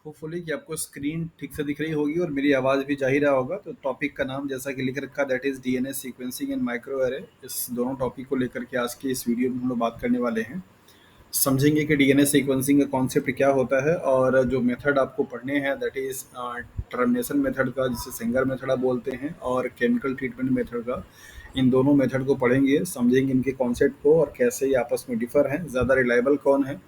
Hopefully कि आपको screen ठीक से दिख रही होगी और मेरी आवाज़ भी जा ही रहा होगा। तो टॉपिक का नाम जैसा कि लिख रखा, that is DNA sequencing and micro array. इस दोनों टॉपिक को लेकर के आज की इस वीडियो में हम लोग बात करने वाले हैं। समझेंगे कि डीएनए सीक्वेंसिंग का कॉन्सेप्ट क्या होता है और जो मेथड आपको पढ़ने हैं, दैट इज़ टर्मिनेशन मेथड का, जिसे सिंगर मेथड आप बोलते हैं, और केमिकल ट्रीटमेंट मेथड का। इन दोनों मेथड को पढ़ेंगे, समझेंगे इनके कॉन्सेप्ट को और कैसे ये आपस में डिफर हैं, ज़्यादा रिलायबल कौन है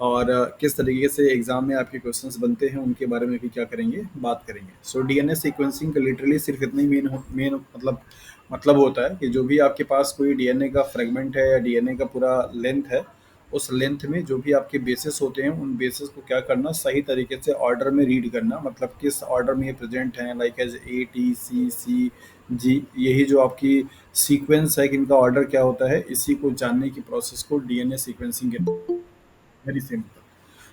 और किस तरीके से एग्जाम में आपके क्वेश्चंस बनते हैं, उनके बारे में भी क्या करेंगे, बात करेंगे। सो डीएनए सीक्वेंसिंग का लिटरली सिर्फ इतना ही मेन मतलब होता है कि जो भी आपके पास कोई डीएनए का फ्रेगमेंट है या डीएनए का पूरा लेंथ है, उस लेंथ में जो भी आपके बेसिस होते हैं, उन बेसिस को क्या करना, सही तरीके से ऑर्डर में रीड करना। मतलब किस ऑर्डर में ये प्रेजेंट हैं, लाइक एज ATCC G, यही जो आपकी सीक्वेंस है कि इनका ऑर्डर क्या होता है, इसी को जानने की प्रोसेस को डीएनए सीक्वेंसिंग के, वेरी सिंपल।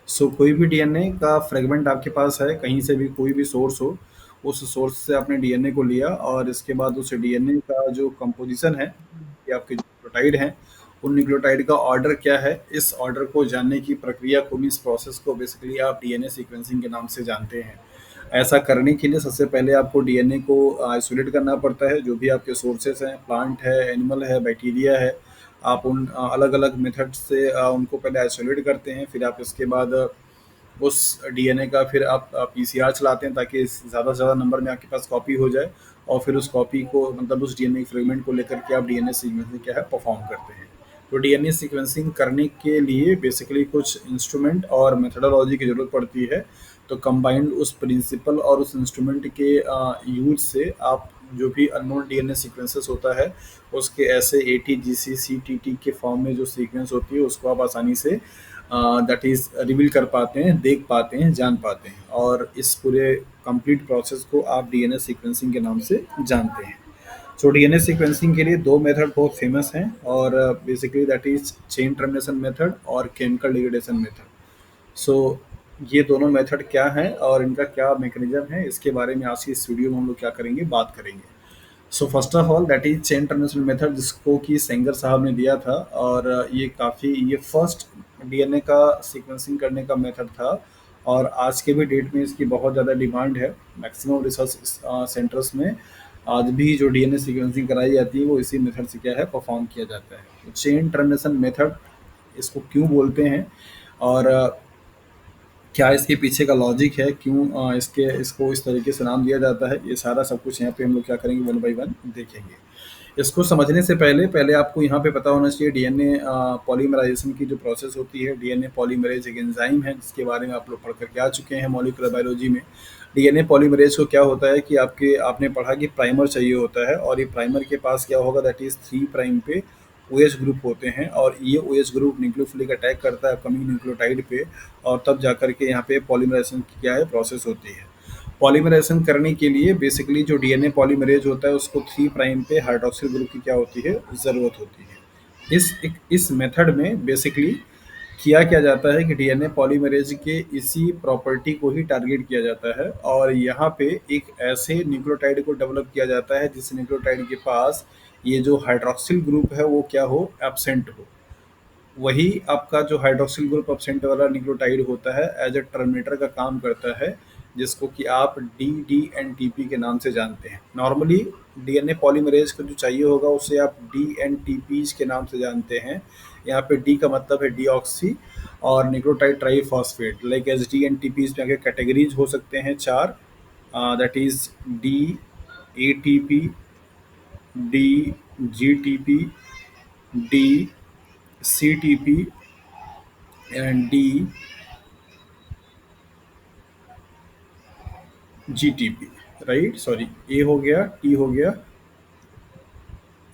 सो कोई भी डीएनए का फ्रेगमेंट आपके पास है, कहीं से भी कोई भी सोर्स हो, उस सोर्स से आपने डीएनए को लिया और इसके बाद उस डीएनए का जो कंपोजिशन है, कि आपके जो न्यूक्लियोटाइड हैं, उन न्यूक्लियोटाइड का ऑर्डर क्या है, इस ऑर्डर को जानने की प्रक्रिया को, इस प्रोसेस को बेसिकली आप डीएनए सीक्वेंसिंग के नाम से जानते हैं। ऐसा करने के लिए सबसे पहले आपको डीएनए को आइसोलेट करना पड़ता है। जो भी आपके सोर्सेस हैं, प्लांट है, एनिमल है, बैक्टीरिया है, आप उन अलग अलग मेथड से उनको पहले आइसोलेट करते हैं। फिर आप इसके बाद उस डीएनए का फिर आप पीसीआर चलाते हैं, ताकि ज़्यादा से ज़्यादा नंबर में आपके पास कॉपी हो जाए। और फिर उस कॉपी को, मतलब उस डीएनए फ्रेगमेंट को लेकर के आप डीएनए सीक्वेंसिंग क्या है, परफॉर्म करते हैं। तो डीएनए सीक्वेंसिंग करने के लिए बेसिकली कुछ इंस्ट्रूमेंट और मेथडोलॉजी की ज़रूरत पड़ती है। तो कंबाइंड उस प्रिंसिपल और उस इंस्ट्रूमेंट के यूज से आप जो भी अननोन डीएनए सीक्वेंसेस होता है, उसके ऐसे ATGC CTT के फॉर्म में जो सीक्वेंस होती है, उसको आप आसानी से दैट इज़ रिवील कर पाते हैं, देख पाते हैं, जान पाते हैं। और इस पूरे कंप्लीट प्रोसेस को आप डीएनए सीक्वेंसिंग के नाम से जानते हैं। सो डीएनए सीक्वेंसिंग के लिए दो मेथड बहुत फेमस हैं, और basically that is chain termination method और केमिकल डिग्रेडेशन मेथड। सो ये दोनों मेथड क्या हैं और इनका क्या मैकेनिज्म है, इसके बारे में आज की इस वीडियो में हम लोग क्या करेंगे, बात करेंगे। So first of all that is chain termination method, जिसको कि सेंगर साहब ने दिया था। और ये फर्स्ट डीएनए का सीक्वेंसिंग करने का मेथड था। और आज के भी डेट में इसकी बहुत ज़्यादा डिमांड है। मैक्सिमम रिसर्च सेंटर्स में आज भी जो डीएनए सीक्वेंसिंग कराई जाती है, वो इसी मेथड से क्या है, परफॉर्म किया जाता है। तो चेन टर्मिनेशन मेथड इसको क्यों बोलते हैं, और क्या इसके पीछे का लॉजिक है, क्यों इसको इस तरीके से नाम दिया जाता है, ये सारा सब कुछ यहाँ पे हम लोग क्या करेंगे, वन बाई वन देखेंगे। इसको समझने से पहले पहले आपको यहाँ पे पता होना चाहिए डीएनए पॉलीमराइजेशन की जो प्रोसेस होती है। डीएनए पॉलीमरेज एक एंजाइम है, जिसके बारे में आप लोग पढ़ करके आ चुके हैं मॉलिक्यूलर बायोलॉजी में। डीएनए पॉलीमरेज को क्या होता है कि आपने पढ़ा कि प्राइमर चाहिए होता है, और ये प्राइमर के पास क्या होगा, दैट इज 3' पे OH ग्रुप होते हैं, और ये OH ग्रुप न्यूक्लियोफिलिक अटैक करता है कमिंग न्यूक्लियोटाइड पे, और तब जाकर के यहाँ पे पॉलीमराइजेशन की क्या है, प्रोसेस होती है। पॉलीमराइजेशन करने के लिए बेसिकली जो डीएनए पॉलीमरेज होता है, उसको 3' पे हाइड्रोक्सिल ग्रुप की क्या होती है, ज़रूरत होती है। इस मेथड में बेसिकली क्या जाता है कि डीएनए पॉलीमरेज के इसी प्रॉपर्टी को ही टारगेट किया जाता है, और यहाँ पे एक ऐसे न्यूक्लियोटाइड को डेवलप किया जाता है जिस न्यूक्लियोटाइड के पास ये जो हाइड्रोक्सिल ग्रुप है, वो क्या हो, एब्सेंट हो। वही आपका जो हाइड्रोक्सिल ग्रुप एब्सेंट वाला न्यूक्लियोटाइड होता है, एज ए टर्मिनेटर का काम करता है, जिसको कि आप DDNTP के नाम से जानते हैं। नॉर्मली डीएनए पॉलीमरेज को जो चाहिए होगा, उसे आप DNTPs के नाम से जानते हैं। यहाँ पे डी का मतलब है डीऑक्सी, और nucleotide triphosphate, like as DNTPs में आगे कैटेगरीज हो सकते हैं चार, that is DATP, DGTP, DCTP and DGTP। Right, sorry, A हो गया, टी हो गया,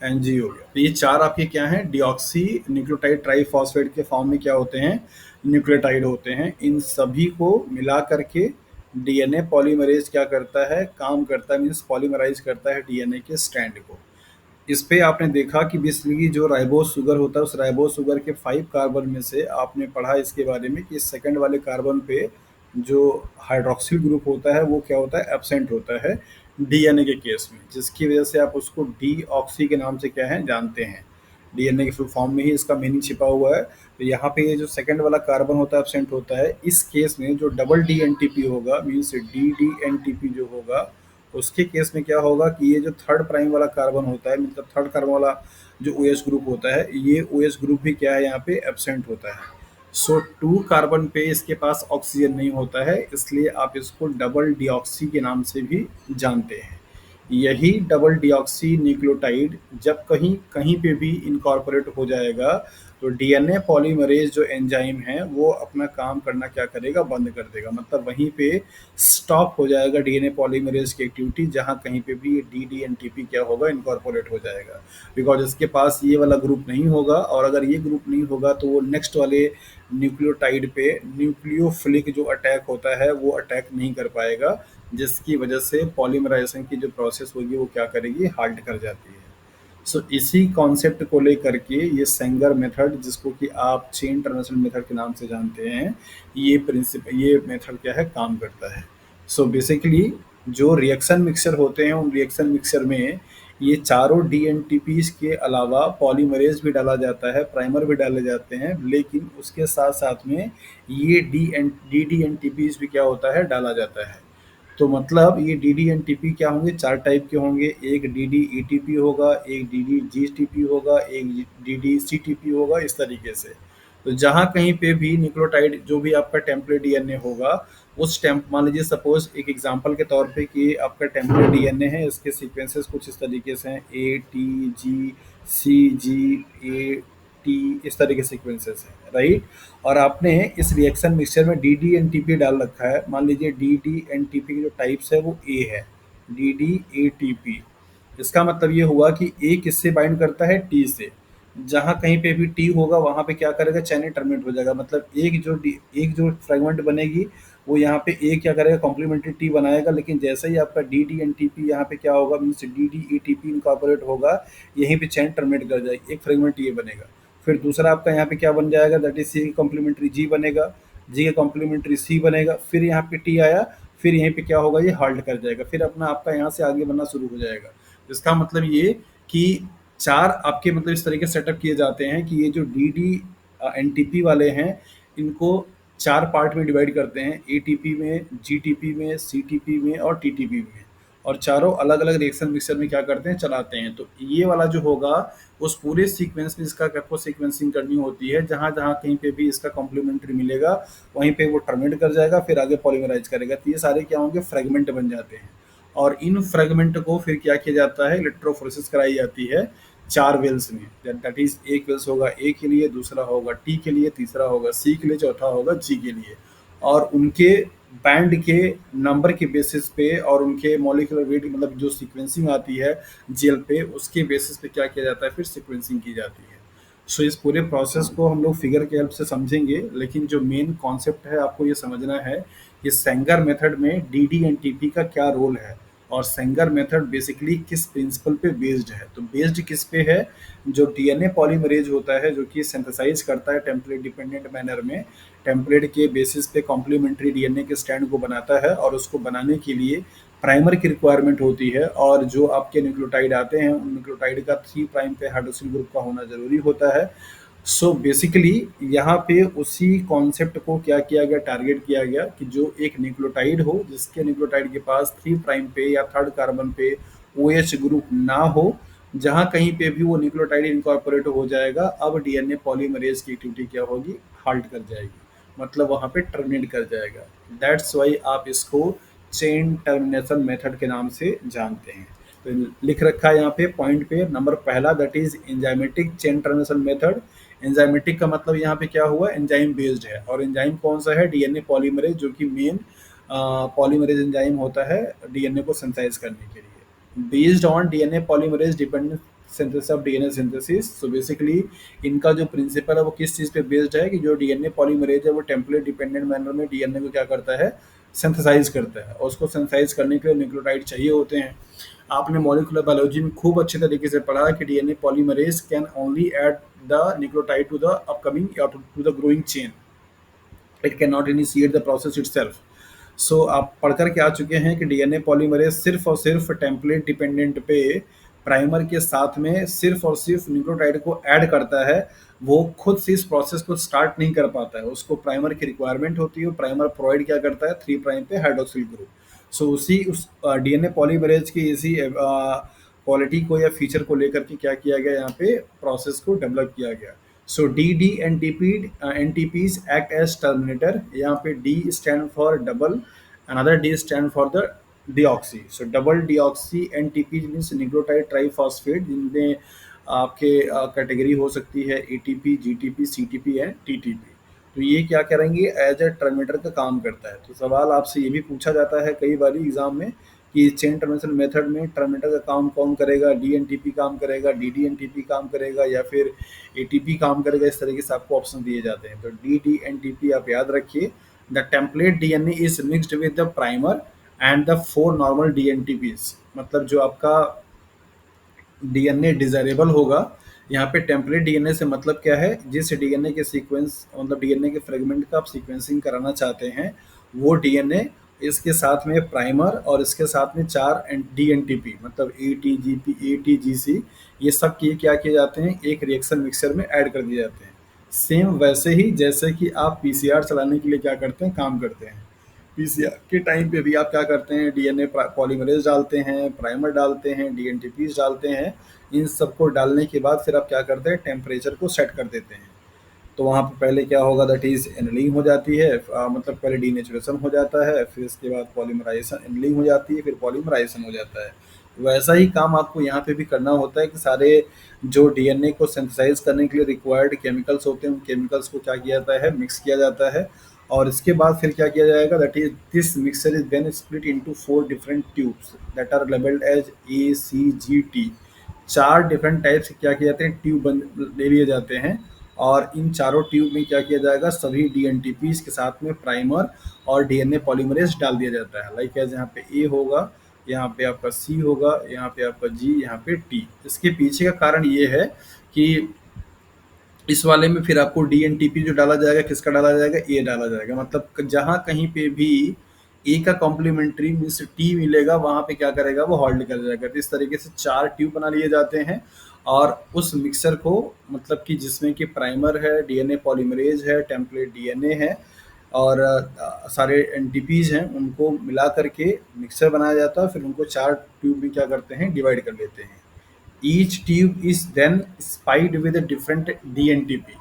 एनजी हो गया। तो ये चार आपके क्या हैं, डिऑक्सी न्यूक्लियोटाइड ट्राईफॉस्फेट के फॉर्म में क्या होते हैं, न्यूक्लियोटाइड होते हैं। इन सभी को मिला करके डीएनए पॉलीमरेज क्या करता है, काम करता है, मीन्स पॉलीमराइज करता है डीएनए के स्ट्रैंड को। इस पे आपने देखा कि बेसिकली जो राइबोस शुगर होता है, उस राइबोस शुगर के 5 कार्बन में से आपने पढ़ा इसके बारे में कि सेकंड वाले कार्बन पे जो हाइड्रोक्सिल ग्रुप होता है, वो क्या होता है, एब्सेंट होता है डीएनए के केस में, जिसकी वजह से आप उसको डीऑक्सी के नाम से क्या है, जानते हैं। डीएनए के फुल फॉर्म में ही इसका मीनिंग छिपा हुआ है। तो यहाँ पे ये जो सेकंड वाला कार्बन होता है एब्सेंट होता है, इस केस में जो double D N T P होगा means D D N T P जो होगा, उसके केस में क्या होगा कि ये जो थर्ड प्राइम वाला कार्बन होता है, मतलब थर्ड कार्बन वाला जो ओ एच ग्रुप होता है, ये ओ एच ग्रुप भी क्या है यहाँ पे एब्सेंट होता है। सो टू कार्बन पे इसके पास ऑक्सीजन नहीं होता है, इसलिए आप इसको डबल डीऑक्सी के नाम से भी जानते हैं। यही डबल डीऑक्सी न्यूक्लियोटाइड जब कहीं कहीं पे भी इनकॉर्पोरेट हो जाएगा, तो डीएनए पॉलीमरेज जो एंजाइम है वो अपना काम करना क्या करेगा, बंद कर देगा। मतलब वहीं पे स्टॉप हो जाएगा डीएनए पॉलीमरेज की एक्टिविटी, जहां कहीं पे भी D D N T P क्या होगा, इनकॉर्पोरेट हो जाएगा। बिकॉज इसके पास ये वाला ग्रुप नहीं होगा, और अगर ये ग्रुप नहीं होगा तो वो नेक्स्ट वाले न्यूक्लियोटाइड पे न्यूक्लियोफिलिक जो अटैक होता है वो अटैक नहीं कर पाएगा, जिसकी वजह से पॉलीमराइजेशन की जो प्रोसेस होगी वो क्या करेगी, हाल्ट कर जाती है। सो इसी कॉन्सेप्ट को लेकर के ये सेंगर मेथड, जिसको कि आप चेन ट्रांजिशन मेथड के नाम से जानते हैं, ये मेथड क्या है, काम करता है। सो बेसिकली जो रिएक्शन मिक्सचर होते हैं, उन रिएक्शन मिक्सचर में ये चारों डी एन टी पीज के अलावा पॉलीमरेज भी डाला जाता है, प्राइमर भी डाले जाते हैं, लेकिन उसके साथ साथ में ये डी एन टी पीज भी क्या होता है, डाला जाता है। तो मतलब ये D D N T P क्या होंगे, चार टाइप के होंगे। एक D D E T P होगा, एक D D G T P होगा, एक D D C T P होगा, इस तरीके से। तो जहाँ कहीं पे भी न्यूक्लियोटाइड जो भी आपका टेम्पलेट डीएनए होगा, उस टेम्प मान लीजिए सपोज एक एग्जांपल के तौर पे कि आपका टेम्पलेट डीएनए है, इसके सीक्वेंसेस कुछ इस तरीके से हैं, A T G C ji A T, इस तरह के सीक्वेंसेस हैं, राइट। और आपने इस रिएक्शन मिक्सचर में D D N T P डाल रखा है, मान लीजिए D D N T P की जो टाइप्स है वो ए है, D D A T P. इसका मतलब ये हुआ कि ए किससे बाइंड करता है, टी से। जहाँ कहीं पे भी टी होगा वहाँ पे क्या करेगा, चैन टर्मिनेट हो जाएगा। मतलब एक जो फ्रेगमेंट बनेगी, वो यहाँ पे ए क्या करेगा, कॉम्प्लीमेंट्री टी बनाएगा। लेकिन जैसे ही आपका D D N T P यहाँ पे क्या होगा, means D D E T P incorporate होगा, यहीं पे चैन टर्मिनेट कर जाएगी, एक फ्रेगमेंट ये बनेगा। फिर दूसरा आपका यहाँ पे क्या बन जाएगा, दैट इज सी कॉम्प्लीमेंट्री जी बनेगा, जी का कॉम्प्लीमेंट्री सी बनेगा। फिर यहाँ पे टी आया, फिर यहीं पे क्या होगा, ये हाल्ट कर जाएगा, फिर अपना आपका यहाँ से आगे बनना शुरू हो जाएगा। इसका मतलब ये कि चार आपके मतलब इस तरीके से सेटअप किए जाते हैं कि ये जो D D N T P वाले हैं, इनको चार पार्ट में डिवाइड करते हैं, ए टी पी में, जी टी पी में, सी टी पी में और टी टी पी में। और चारों अलग अलग रिएक्शन मिक्सर में क्या करते हैं, चलाते हैं। तो ये वाला जो होगा, उस पूरे सीक्वेंस में इसका कैप्को सीक्वेंसिंग करनी होती है, जहाँ जहाँ कहीं पे भी इसका कॉम्प्लीमेंट्री मिलेगा वहीं पे वो टर्मिनेट कर जाएगा, फिर आगे पॉलीमराइज करेगा। तो ये सारे क्या होंगे, फ्रेगमेंट बन जाते हैं। और इन फ्रेगमेंट को फिर क्या किया जाता है, इलेक्ट्रोफोरेसिस कराई जाती है चार वेल्स में। दैट इज एक वेल्स होगा ए के लिए, दूसरा होगा टी के लिए, तीसरा होगा सी के लिए, चौथा होगा जी के लिए। और उनके बैंड के नंबर के बेसिस पे और उनके मॉलिक्यूलर वेट, मतलब जो सीक्वेंसिंग आती है जेल पे, उसके बेसिस पे क्या किया जाता है, फिर सीक्वेंसिंग की जाती है। सो इस पूरे प्रोसेस को हम लोग फिगर के हेल्प से समझेंगे, लेकिन जो मेन कॉन्सेप्ट है आपको ये समझना है कि सेंगर मेथड में D D N T P का क्या रोल है, और सेंगर मेथड बेसिकली किस प्रिंसिपल पे बेस्ड है। तो बेस्ड किस पे है, जो डीएनए पॉलीमरेज होता है, जो कि सिंथेसाइज करता है टेम्पलेट डिपेंडेंट मैनर में, टेम्पलेट के बेसिस पे कॉम्प्लीमेंट्री डीएनए के स्टैंड को बनाता है, और उसको बनाने के लिए प्राइमर की रिक्वायरमेंट होती है। और जो आपके न्यूक्लियोटाइड आते हैं, उन न्यूक्लियोटाइड का 3 प्राइम पे हाइड्रोक्सिल ग्रुप का होना जरूरी होता है। सो बेसिकली यहाँ पे उसी कॉन्सेप्ट को क्या किया गया, टारगेट किया गया कि जो एक न्यूक्लियोटाइड हो, जिसके न्यूक्लियोटाइड के पास 3 प्राइम पे या थर्ड कार्बन पे ओ एच ग्रुप ना हो, जहाँ कहीं पे भी वो न्यूक्लियोटाइड इनकॉर्पोरेट हो जाएगा, अब डीएनए पॉलीमरेज की एक्टिविटी क्या होगी, हाल्ट कर जाएगी, मतलब वहाँ पे टर्मिनेट कर जाएगा। दैट्स वाई आप इसको चेन टर्मिनेशन मेथड के नाम से जानते हैं। तो लिख रखा है यहाँ पे पॉइंट पे नंबर पहला, that is enzymatic chain termination method. Enzymatic का मतलब यहाँ पे क्या हुआ, एंजाइम बेस्ड है। और एंजाइम कौन सा है, डीएनए पॉलीमरेज, जो कि मेन पॉलीमरेज एंजाइम होता है डीएनए को सिंथेसाइज करने के लिए। Based on DNA polymerase dependent synthesis of DNA synthesis. So basically इनका जो प्रिंसिपल है वो किस चीज़ पे बेस्ड है, कि जो डीएनए पॉलीमरेज है वो टेम्पलेट डिपेंडेंट मैनर में डीएनए को क्या करता है, सिंथेसाइज करता है। और उसको सिंथेसाइज करने के लिए न्यूक्लियोटाइड चाहिए होते हैं। आपने मॉलिक्यूलर बायोलॉजी में खूब अच्छे तरीके से पढ़ा कि DNA polymerase can only add the nucleotide to the upcoming या to the growing chain, it can not initiate the process itself. So आप पढ़ कर के आ चुके हैं कि डीएनए पॉलीमरेज सिर्फ और सिर्फ टेम्पलेट डिपेंडेंट पे प्राइमर के साथ में सिर्फ और सिर्फ न्यूक्लियोटाइड को ऐड करता है, वो खुद से इस प्रोसेस को स्टार्ट नहीं कर पाता है, उसको प्राइमर की रिक्वायरमेंट होती है। प्राइमर प्रोवाइड क्या करता है, 3 प्राइम पे हाइड्रोक्सिल ग्रुप। सो उसी उस डीएनए पॉलीमरेज की इसी क्वालिटी को या फीचर को लेकर के क्या किया गया, यहाँ पे प्रोसेस को डेवलप किया गया। So D D N T Ps act as terminator. यहाँ पे D stand for double, another D stand for the deoxy. So double deoxy N T P means nucleotide triphosphate, जिनमें आपके कैटेगरी हो सकती है ATP, GTP, CTP and TTP. तो ये क्या करेंगे, एज ए टर्मिनेटर का काम करता है। तो सवाल आपसे ये भी पूछा जाता है कई बार एग्जाम में कि चेन टर्मिनेशन मेथड में टर्मिनेटर का काम कौन करेगा, डीएनटीपी काम करेगा, डीडीएनटीपी काम करेगा, या फिर एटीपी काम करेगा। इस तरीके से आपको ऑप्शन दिए जाते हैं। तो डीडीएनटीपी आप याद रखिए, the template DNA is mixed with the primer and the 4 normal dNTPs. मतलब जो आपका डीएनए डिजायरेबल होगा, यहाँ पे टेम्पलेट डीएनए से मतलब क्या है, जिस डीएनए के सीक्वेंस मतलब डीएनए के फ्रेगमेंट का आप सीक्वेंसिंग कराना चाहते हैं, वो डीएनए इसके साथ में प्राइमर और इसके साथ में 4 डीएनटीपी मतलब एटीजीपी, एटीजीसी, ये सब किए क्या किए जाते हैं, एक रिएक्शन मिक्सर में ऐड कर दिए जाते हैं। सेम वैसे ही जैसे कि आप पीसीआर चलाने के लिए क्या करते हैं, काम करते हैं। पीसीआर के टाइम पे भी आप क्या करते हैं, डीएनए पॉलीमरेज डालते हैं, प्राइमर डालते हैं, डीएनटीपीज डालते हैं। इन सबको डालने के बाद फिर आप क्या करते हैं, टेम्परेचर को सेट कर देते हैं। तो वहाँ पे पहले क्या होगा, दैट इज एनलिंग हो जाती है, मतलब पहले डीनेचुरेशन हो जाता है, फिर इसके बाद पॉलीमराइजेशन, एनलिंग हो जाती है, फिर पॉलीमराइजेशन हो जाता है। वैसा ही काम आपको यहाँ पे भी करना होता है कि सारे जो डीएनए को सिंथेसाइज करने के लिए रिक्वायर्ड केमिकल्स होते हैं, उन केमिकल्स को क्या किया जाता है, मिक्स किया जाता है। और इसके बाद फिर क्या किया जाएगा, that is this mixer is then split into 4 different tubes that are labelled as A C G T. 4 different types के क्या किए जाते हैं, ट्यूब बन ले लिए जाते हैं। और इन चारों ट्यूब में क्या किया जाएगा, सभी डीएनटीपीज के साथ में प्राइमर और डीएनए पॉलीमरेज डाल दिया जाता है। लाइक एज यहाँ पे ए होगा, यहाँ पे आपका सी होगा, यहाँ पे आपका जी, यहाँ पे टी। इसके पीछे का कारण ये है कि इस वाले में फिर आपको डीएनटीपी जो डाला जाएगा, किसका डाला जाएगा, ए डाला जाएगा। मतलब जहां कहीं पे भी ए का कॉम्प्लीमेंट्री मीन्स टी मिलेगा, वहां पे क्या करेगा, वो हॉल्ड कर जाएगा। तो इस तरीके से 4 ट्यूब बना लिए जाते हैं। और उस मिक्सर को, मतलब कि जिसमें कि प्राइमर है, डीएनए पॉलीमरेज है, टेम्पलेट डीएनए है, और सारे एनटीपीज हैं, उनको मिला करके मिक्सर बनाया जाता है। फिर उनको 4 ट्यूब में क्या करते हैं, डिवाइड कर लेते हैं। Each tube is then spiked with different dNTP.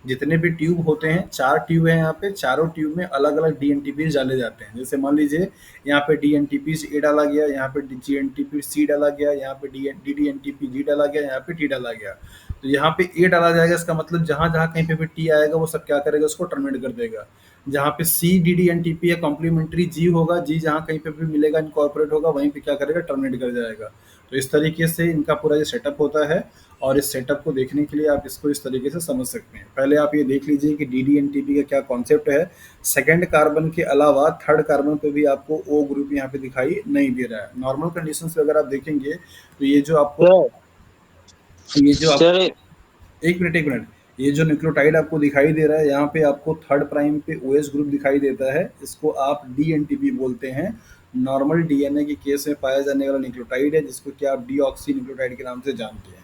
जितने भी ट्यूब होते हैं, 4 ट्यूब है यहाँ पे, चारों ट्यूब में अलग अलग डीएनटीपी डाले जाते हैं। जैसे मान लीजिए यहाँ पे डीएनटीपी ए डाला गया, यहाँ पे जीएनटीपी सी डाला गया, यहाँ पे डीडीएनटीपी जी डाला गया, यहाँ पे टी डाला गया। तो यहाँ पे ए डाला जाएगा, इसका मतलब जहां जहां कहीं पे भी टी आएगा, वो सब क्या करेगा, उसको टर्मिनेट कर देगा। जहाँ पे C D D N T P है, कॉम्प्लीमेंट्री जी होगा, जी जहाँ कहीं पे भी मिलेगा, इनकॉर्पोरेट होगा, वहीं पे क्या करेगा, टर्मिनेट कर जाएगा। तो इस तरीके से इनका पूरा ये सेटअप होता है। और इस सेटअप को देखने के लिए आप इसको इस तरीके से समझ सकते हैं। पहले आप ये देख लीजिए कि D D N T P का क्या कॉन्सेप्ट है। सेकेंड कार्बन के अलावा थर्ड कार्बन पे भी आपको ओ ग्रुप यहाँ पे दिखाई नहीं दे रहा है। नॉर्मल कंडीशन से अगर आप देखेंगे तो ये जो आपको ये जो आप सर एक मिनट, ये जो न्यूक्लियोटाइड आपको दिखाई दे रहा है, यहाँ पे आपको थर्ड प्राइम पे ओएस ग्रुप दिखाई देता है। इसको आप डीएनटीपी बोलते हैं। नॉर्मल डीएनए के केस में पाया जाने वाला न्यूक्लियोटाइड है, जिसको कि आप डीऑक्सी न्यूक्लियोटाइड के नाम से जानते हैं।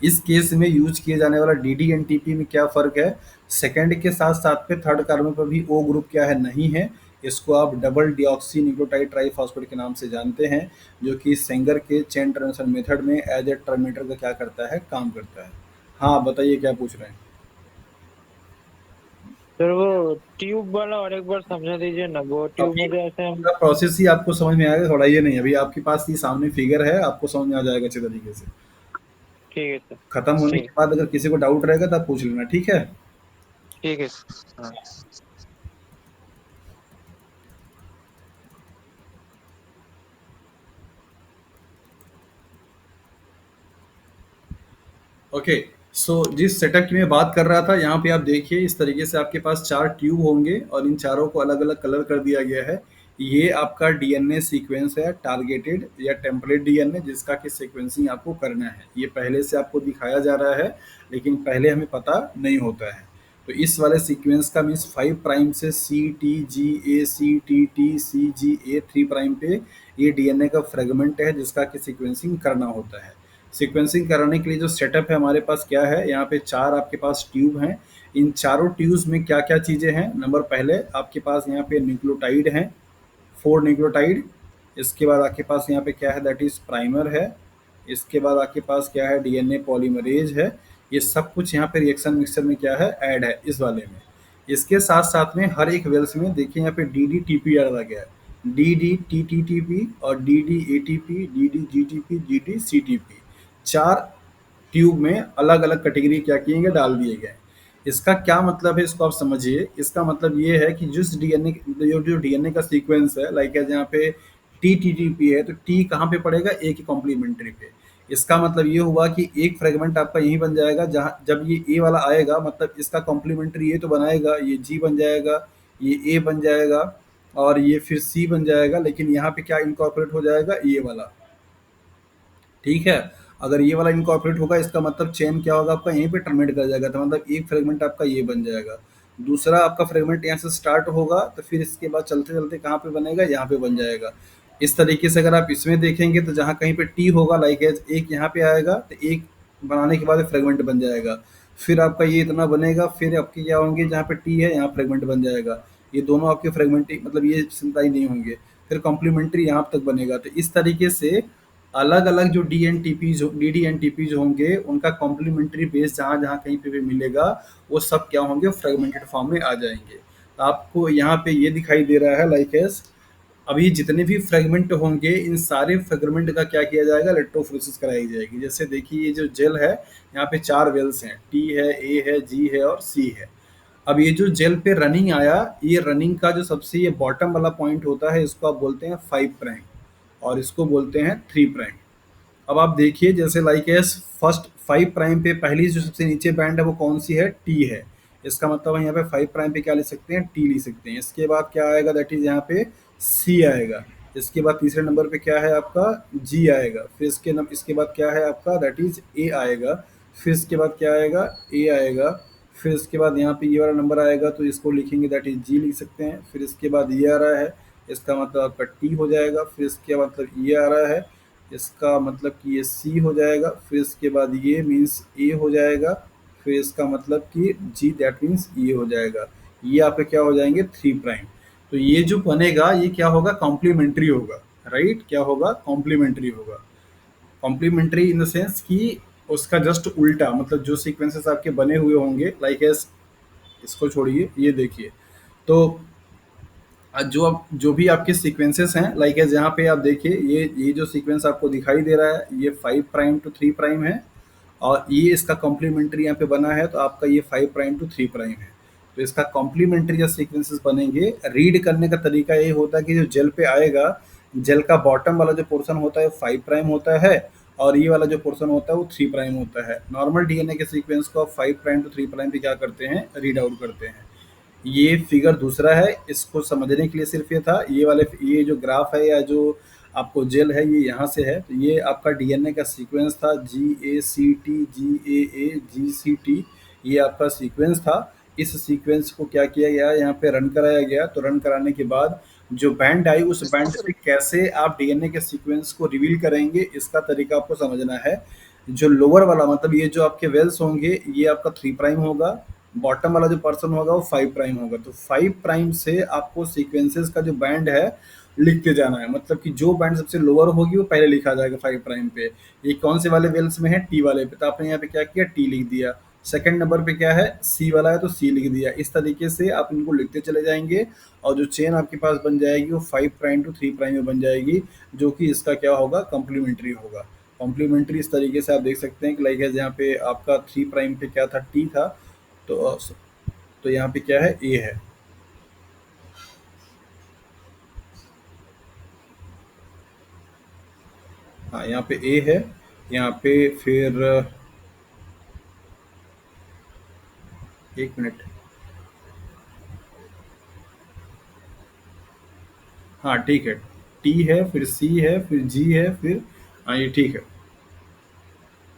इस केस में यूज किए जाने वाला डीडीएनटीपी में क्या फर्क है, सेकंड के साथ साथ पे थर्ड कार्बन पर भी ओ ग्रुप क्या है, नहीं है। इसको आप डबल डीऑक्सी न्यूक्लियोटाइड ट्राइफॉस्फेट के नाम से जानते हैं, जो कि सेंगर के चेन ट्रांसफर मेथड में एज ए टर्मिनेटर का क्या करता है, काम करता है। हाँ बताइए, क्या पूछ रहे हैं। सर वो ट्यूब वाला और एक बार समझा दीजिए ना, वो ट्यूब अभी में जैसे हम। पूरा प्रोसेस ही आपको समझ में आएगा, थोड़ा ये नहीं, अभी आपके पास ये सामने फिगर है, आपको समझ में आ जाएगा अच्छे तरीके से। ठीक है सर। खत्म होने के ठीक। बाद अगर किसी को डाउट रहेगा तो आप पूछ लेना, ठीक है। ठीक है सर। हाँ। ओके। सो जिस सेटअप की मैं बात कर रहा था, यहाँ पे आप देखिए इस तरीके से आपके पास 4 ट्यूब होंगे और इन चारों को अलग अलग कलर कर दिया गया है। ये आपका डीएनए सीक्वेंस है, टारगेटेड या टेम्पलेट डीएनए, जिसका कि सीक्वेंसिंग आपको करना है। ये पहले से आपको दिखाया जा रहा है, लेकिन पहले हमें पता नहीं होता है। तो इस वाले सीक्वेंस का मीन्स 5 प्राइम से सी टी जी ए सी टी टी सी जी ए 3 प्राइम पे ये डीएनए का फ्रेगमेंट है, जिसका कि सीक्वेंसिंग करना होता है। सीक्वेंसिंग कराने के लिए जो सेटअप है हमारे पास क्या है, यहाँ पे 4 आपके पास ट्यूब हैं। इन चारों ट्यूब्स में क्या-क्या चीज़ें हैं? नंबर पहले आपके पास यहाँ पे न्यूक्लियोटाइड हैं, 4 न्यूक्लियोटाइड। इसके बाद आपके पास यहाँ पे क्या है, दैट इज़ प्राइमर है। इसके बाद आपके पास क्या है, डीएनए पॉलीमरेज है। ये सब कुछ यहाँ पे रिएक्शन मिक्सचर में क्या है, ऐड है इस वाले में। इसके साथ-साथ में हर एक वेल्स में देखिए यहाँ पे डी-डी-टी-पी डाला गया है। डी-डी-टी-टी-टी-पी और डी-डी-ए-टी-पी, डी-डी-जी-टी-पी, डी-डी-सी-टी-पी। 4 ट्यूब में अलग-अलग कैटेगरी क्या किए गए, डाल दिए गए। इसका क्या मतलब है, इसको आप समझिए। इसका मतलब ये है कि जिस डीएनए जो डीएनए का सीक्वेंस है, लाइक एज यहाँ पे टी-टी-टी-पी है, तो टी कहाँ पे पड़ेगा, ए की कॉम्प्लीमेंट्री पे। इसका मतलब ये हुआ कि एक फ्रेगमेंट आपका यही बन जाएगा, जहाँ जब ये ए वाला आएगा मतलब इसका कॉम्प्लीमेंट्री ये तो बनाएगा, ये जी बन जाएगा, ये ए बन जाएगा और ये फिर सी बन जाएगा, लेकिन यहाँ पे क्या इनकॉर्पोरेट हो जाएगा, ये वाला। ठीक है। अगर ये वाला इनकॉर्पोरेट होगा इसका मतलब चेन क्या होगा आपका, यहीं पे टर्मिनेट कर जाएगा, तो मतलब एक फ्रेगमेंट आपका ये बन जाएगा। दूसरा आपका फ्रेगमेंट यहाँ से स्टार्ट होगा तो फिर इसके बाद चलते चलते कहाँ पे बनेगा, यहाँ पे बन जाएगा। इस तरीके से अगर आप इसमें देखेंगे तो जहाँ कहीं पे टी होगा, लाइक एज एक यहाँ पे आएगा तो एक बनाने के बाद फ्रेगमेंट बन जाएगा। फिर आपका ये इतना बनेगा, फिर आपके क्या होंगे, जहाँ पे टी है यहाँ फ्रेगमेंट बन जाएगा। ये दोनों आपके फ्रेगमेंट मतलब ये सिंथेसाइज नहीं होंगे। फिर कॉम्प्लीमेंट्री यहाँ तक बनेगा। तो इस तरीके से अलग-अलग जो डीएनटीपीज़ डीडीएनटीपीज़ होंगे, उनका कॉम्प्लीमेंट्री बेस जहाँ-जहाँ कहीं पे भी मिलेगा, वो सब क्या होंगे, फ्रेगमेंटेड फॉर्म में आ जाएँगे। तो आपको यहाँ पे ये दिखाई दे रहा है लाइक एज़ अभी जितने भी फ्रेगमेंट होंगे, इन सारे फ्रेगमेंट का क्या किया जाएगा, इलेक्ट्रोफोरेसिस कराई जाएगी। जैसे देखिए ये जो जेल है, यहाँ पे 4 वेल्स हैं, टी है, ए है, जी है और सी है। अब ये जो जेल पे रनिंग आया, ये रनिंग का जो सबसे ये बॉटम वाला पॉइंट होता है, इसको आप बोलते हैं 5 प्राइम और इसको बोलते हैं 3 प्राइम। अब आप देखिए जैसे लाइक एस फर्स्ट 5 प्राइम पे पहली जो सबसे नीचे बैंड है वो कौन सी है, टी है। इसका मतलब हम यहाँ पे 5 प्राइम पे क्या लिख सकते हैं, टी लिख सकते हैं। इसके बाद क्या आएगा, दैट इज यहाँ पे सी आएगा। इसके बाद तीसरे नंबर पे क्या है आपका, जी आएगा। फिर इसके बाद क्या है आपका, दैट इज ए आएगा। फिर इसके बाद क्या आएगा, ए आएगा। फिर इसके बाद यहाँ पे ये वाला नंबर आएगा तो इसको लिखेंगे, दैट इज जी लिख सकते हैं। फिर इसके बाद ये आ रहा है, इसका मतलब आपका टी हो जाएगा। फिर इसके मतलब ये आ रहा है, इसका मतलब कि ये सी हो जाएगा। फिर इसके बाद ये मीन्स ए हो जाएगा। फिर इसका मतलब कि जी दैट मीन्स ये हो जाएगा। ये आपके क्या हो जाएंगे, 3 प्राइम। तो ये जो बनेगा ये क्या होगा, कॉम्प्लीमेंट्री होगा। राइट, क्या होगा, कॉम्प्लीमेंट्री होगा। कॉम्प्लीमेंट्री इन द सेंस कि उसका जस्ट उल्टा, मतलब जो सीक्वेंसेस आपके बने हुए होंगे लाइक एस, इसको छोड़िए, ये देखिए। तो जो भी आपके सीक्वेंसेस हैं लाइक एज यहाँ पे आप देखिए, ये जो सीक्वेंस आपको दिखाई दे रहा है ये 5 प्राइम टू 3 प्राइम है और ये इसका कॉम्प्लीमेंट्री यहाँ पे बना है, तो आपका ये 5 प्राइम टू 3 प्राइम है। तो इसका कॉम्प्लीमेंट्री जो सीक्वेंसेस बनेंगे, रीड करने का तरीका ये होता है कि जो जेल पे आएगा, जेल का बॉटम वाला जो पोर्शन होता है 5 प्राइम होता है और ये वाला जो पोर्शन होता है वो 3 प्राइम होता है। नॉर्मल डीएनए के सीक्वेंस को आप 5 प्राइम टू 3 प्राइम पे क्या करते हैं, रीड आउट करते हैं। ये फिगर दूसरा है, इसको समझने के लिए सिर्फ ये था। ये जो ग्राफ है या जो आपको जेल है ये यहाँ से है, तो ये आपका डीएनए का सीक्वेंस था, GACT GAA GCT, ये आपका सीक्वेंस था। इस सीक्वेंस को क्या किया गया, यहाँ पे रन कराया गया। तो रन कराने के बाद जो बैंड आई, उस बैंड पे कैसे आप डीएनए के सीक्वेंस को रिवील करेंगे, इसका तरीका आपको समझना है। जो लोअर वाला मतलब ये जो आपके वेल्स होंगे, ये आपका 3 प्राइम होगा। बॉटम वाला जो पर्सन होगा वो 5 प्राइम होगा। तो 5 प्राइम से आपको सीक्वेंसेस का जो बैंड है लिखते जाना है, मतलब कि जो बैंड सबसे लोअर होगी वो पहले लिखा जाएगा 5 प्राइम पे। ये कौन से वाले वेल्स में है, टी वाले पे, तो आपने यहाँ पे क्या किया, टी लिख दिया। सेकंड नंबर पे क्या है, सी वाला है तो सी लिख दिया। इस तरीके से आप इनको लिखते चले जाएंगे और जो चेन आपके पास बन जाएगी वो 5 प्राइम टू 3 प्राइम में बन जाएगी, जो कि इसका क्या होगा, कॉम्प्लीमेंट्री होगा। कॉम्प्लीमेंट्री इस तरीके से आप देख सकते हैं कि लाइक यहाँ पे आपका 3 प्राइम पे क्या था, टी था। तो यहाँ पे क्या है, ए है। हाँ, यहाँ पे ए है। यहाँ पे फिर एक मिनट। हाँ ठीक है, टी है, फिर सी है, फिर जी है, फिर हाँ ये ठीक है।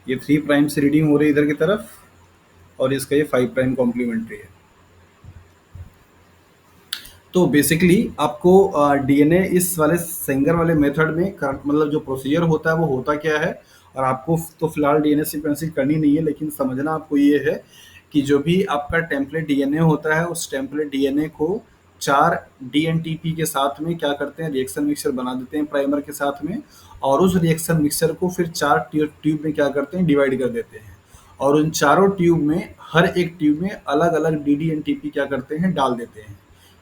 ये 3 प्राइम से रीडिंग हो रही है इधर की तरफ और इसका ये 5 प्राइम कॉम्प्लीमेंट्री है। तो बेसिकली आपको डीएनए इस वाले सेंगर वाले मेथड में मतलब जो प्रोसीजर होता है वो होता क्या है, और आपको तो फिलहाल डीएनए सीक्वेंसिंग करनी नहीं है, लेकिन समझना आपको ये है कि जो भी आपका टेम्पलेट डीएनए होता है, उस टेम्पलेट डीएनए को 4 डीएनटीपी के साथ में क्या करते हैं, रिएक्शन मिक्सचर बना देते हैं प्राइमर के साथ में, और उस रिएक्शन मिक्सचर को फिर 4 ट्यूब में क्या करते हैं, डिवाइड कर देते हैं। और उन चारों ट्यूब में, हर एक ट्यूब में अलग अलग डीडीएनटीपी क्या करते हैं, डाल देते हैं।